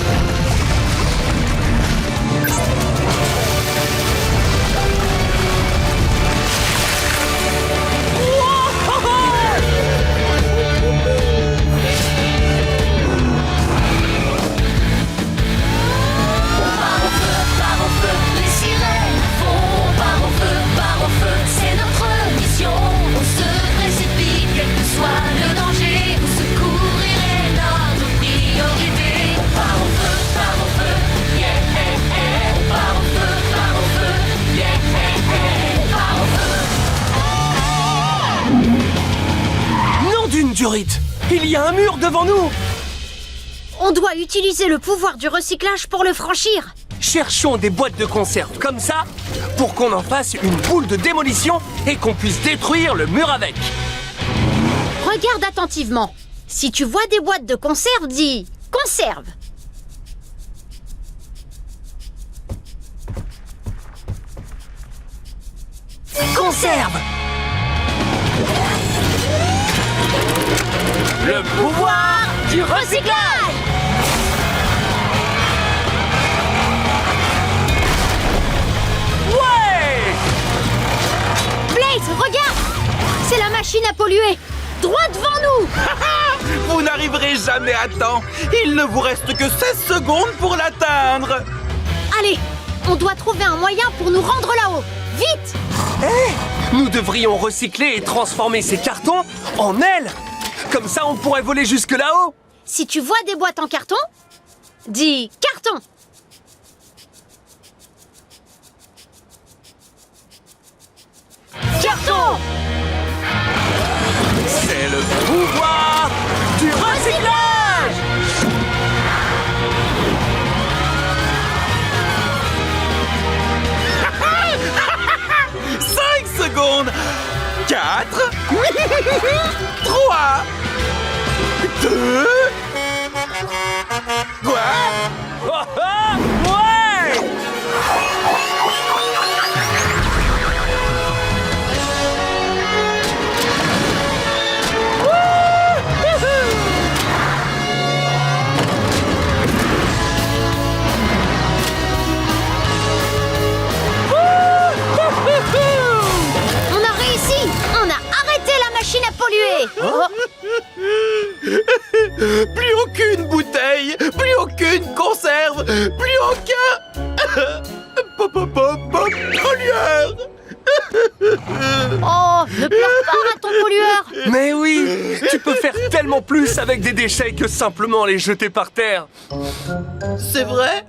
Speaker 8: Les sirènes font part au feu, c'est notre mission. On se précipite, quel que soit le danger. Au secours est notre priorité. On part au feu, yeah, on part au feu, yeah, on part au feu.
Speaker 1: Nom d'une durite! Il y a un mur devant nous!
Speaker 2: On doit utiliser le pouvoir du recyclage pour le franchir.
Speaker 1: Cherchons des boîtes de conserve comme ça pour qu'on en fasse une boule de démolition et qu'on puisse détruire le mur avec.
Speaker 2: Regarde attentivement. Si tu vois des boîtes de conserve, dis conserve.
Speaker 1: Conserve! Le pouvoir du recyclage! Ouais!
Speaker 2: Blaze, regarde! C'est la machine à polluer. Droit devant nous!
Speaker 13: Vous n'arriverez jamais à temps. Il ne vous reste que 16 secondes pour l'atteindre.
Speaker 2: Allez, on doit trouver un moyen pour nous rendre là-haut. Vite!
Speaker 1: Nous devrions recycler et transformer ces cartons en ailes. Comme ça, on pourrait voler jusque là-haut.
Speaker 2: Si tu vois des boîtes en carton, dis carton.
Speaker 1: Carton! C'est le pouvoir du recyclage!
Speaker 13: 5 secondes. 4 3 2 Quoi?
Speaker 1: Ouais!
Speaker 2: On a réussi! On a arrêté la machine à polluer!
Speaker 13: Plus aucune bouteille, plus aucune conserve, plus aucun pollueur.
Speaker 2: Oh, ne pleure pas, raton pollueur!
Speaker 1: Mais oui, tu peux faire tellement plus avec des déchets que simplement les jeter par terre.
Speaker 13: C'est vrai?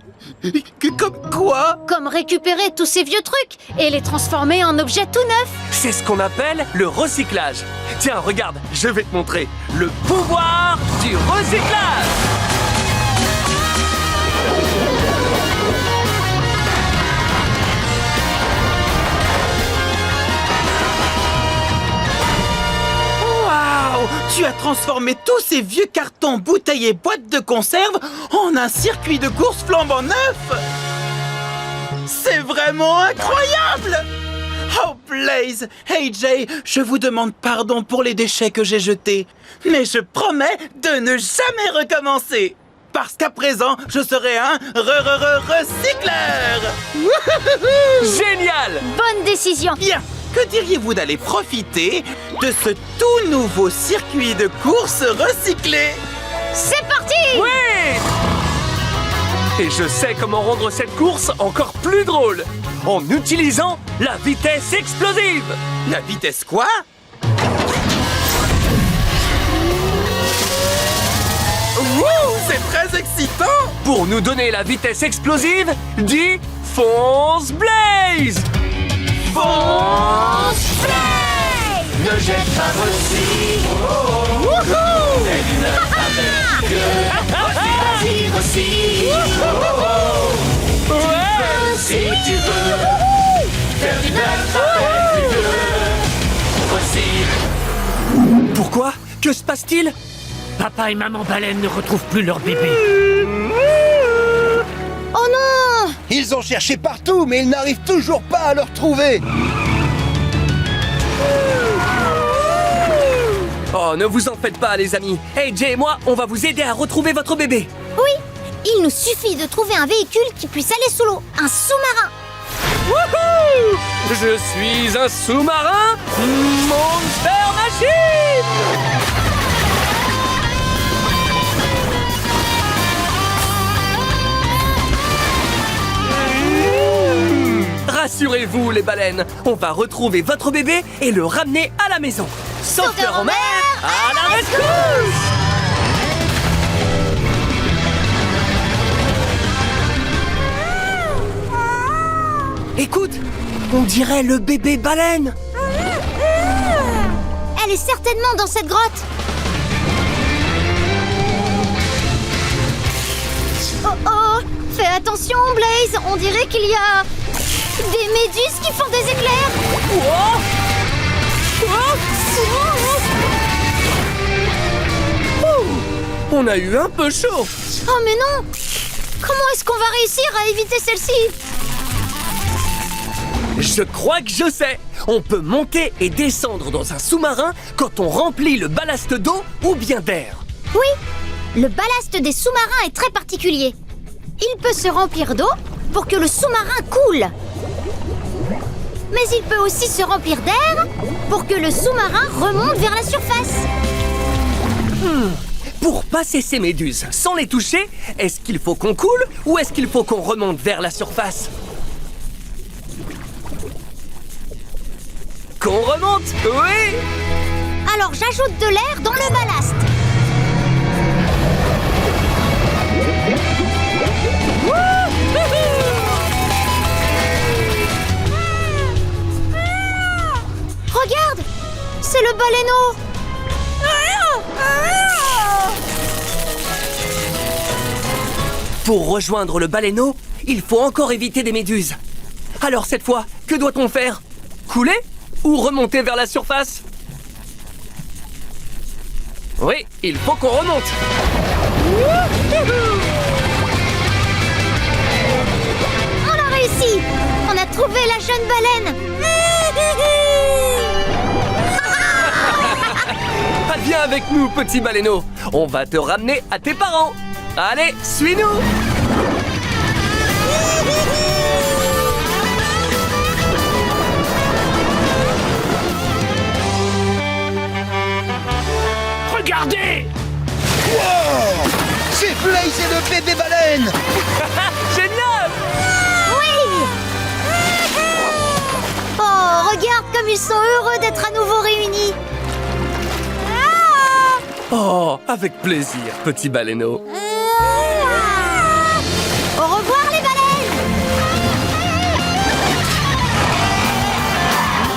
Speaker 13: Comme quoi?
Speaker 2: Comme récupérer tous ces vieux trucs et les transformer en objets tout neufs.
Speaker 1: C'est ce qu'on appelle le recyclage. Tiens, regarde, je vais te montrer le pouvoir du recyclage.
Speaker 13: Waouh! Tu as transformé tous ces vieux cartons, bouteilles et boîtes de conserve en un circuit de course flambant neuf! C'est vraiment incroyable! Oh Blaze, AJ, je vous demande pardon pour les déchets que j'ai jetés, mais je promets de ne jamais recommencer! Parce qu'à présent, je serai un recycleur!
Speaker 1: Génial!
Speaker 2: Bonne décision!
Speaker 13: Bien! Que diriez-vous d'aller profiter de ce tout nouveau circuit de course recyclé?
Speaker 2: C'est parti!
Speaker 1: Oui! Et je sais comment rendre cette course encore plus drôle, en utilisant la vitesse explosive.
Speaker 13: La vitesse quoi? Wouh! C'est très excitant!
Speaker 1: Pour nous donner la vitesse explosive, dis fonce Blaze!
Speaker 8: Fonce Blaze! Ne jette pas aussi. Fais une avec vas-y, aussi. Tu peux, si tu veux, faire du neuf avec du deux. Voici.
Speaker 1: Pourquoi? Que se passe-t-il?
Speaker 12: Papa et maman baleine ne retrouvent plus leur bébé.
Speaker 2: Oh non!
Speaker 14: Ils ont cherché partout, mais ils n'arrivent toujours pas à le retrouver.
Speaker 1: Oh, ne vous en faites pas, les amis. Hey, Jay et moi, on va vous aider à retrouver votre bébé.
Speaker 2: Oui, il nous suffit de trouver un véhicule qui puisse aller sous l'eau, un sous-marin.
Speaker 1: Wouhou! Je suis un sous-marin Monster Machine! Rassurez-vous, les baleines, on va retrouver votre bébé et le ramener à la maison. Sauveteur en mer, à la rescousse! Écoute, on dirait le bébé baleine.
Speaker 2: Elle est certainement dans cette grotte. Oh oh, fais attention, Blaze. On dirait qu'il y a des méduses qui font des éclairs.
Speaker 1: Oh oh on a eu un peu chaud.
Speaker 2: Oh mais non! Comment est-ce qu'on va réussir à éviter celle-ci?
Speaker 1: Je crois que je sais. On peut monter et descendre dans un sous-marin quand on remplit le ballast d'eau ou bien d'air.
Speaker 2: Oui, le ballast des sous-marins est très particulier. Il peut se remplir d'eau pour que le sous-marin coule. Mais il peut aussi se remplir d'air pour que le sous-marin remonte vers la surface.
Speaker 1: Pour passer ces méduses sans les toucher, est-ce qu'il faut qu'on coule ou est-ce qu'il faut qu'on remonte vers la surface? Qu'on remonte, oui!
Speaker 2: Alors j'ajoute de l'air dans le ballast. Regarde, c'est le baleineau.
Speaker 1: Pour rejoindre le baleineau, il faut encore éviter des méduses. Alors cette fois, que doit-on faire? Couler ou remonter vers la surface? Oui, il faut qu'on remonte.
Speaker 2: On a réussi. On a trouvé la jeune baleine.
Speaker 1: Viens avec nous, petit baleineau. On va te ramener à tes parents. Allez, suis-nous.
Speaker 12: Regardez!
Speaker 14: Wow! C'est Blaze et le bébé baleine!
Speaker 1: Génial!
Speaker 2: Oui! Oh, regarde comme ils sont heureux d'être à nouveau réunis.
Speaker 1: Oh, avec plaisir, petit baleineau.
Speaker 2: Au revoir les baleines!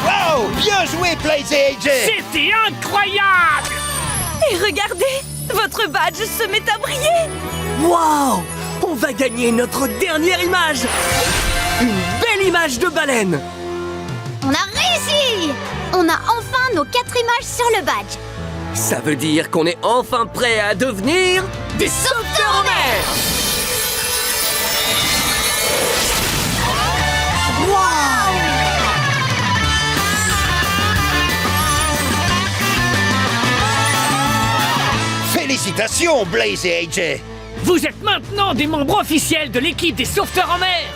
Speaker 14: Wow! Bien joué, Blaze et AJ!
Speaker 12: C'était incroyable!
Speaker 10: Et regardez, votre badge se met à briller.
Speaker 1: Waouh! On va gagner notre dernière image! Une belle image de baleine!
Speaker 2: On a réussi! On a enfin nos 4 images sur le badge.
Speaker 1: Ça veut dire qu'on est enfin prêt à devenir des sauveteurs en mer!
Speaker 14: Félicitations, Blaze et AJ!
Speaker 12: Vous êtes maintenant des membres officiels de l'équipe des sauveteurs en mer!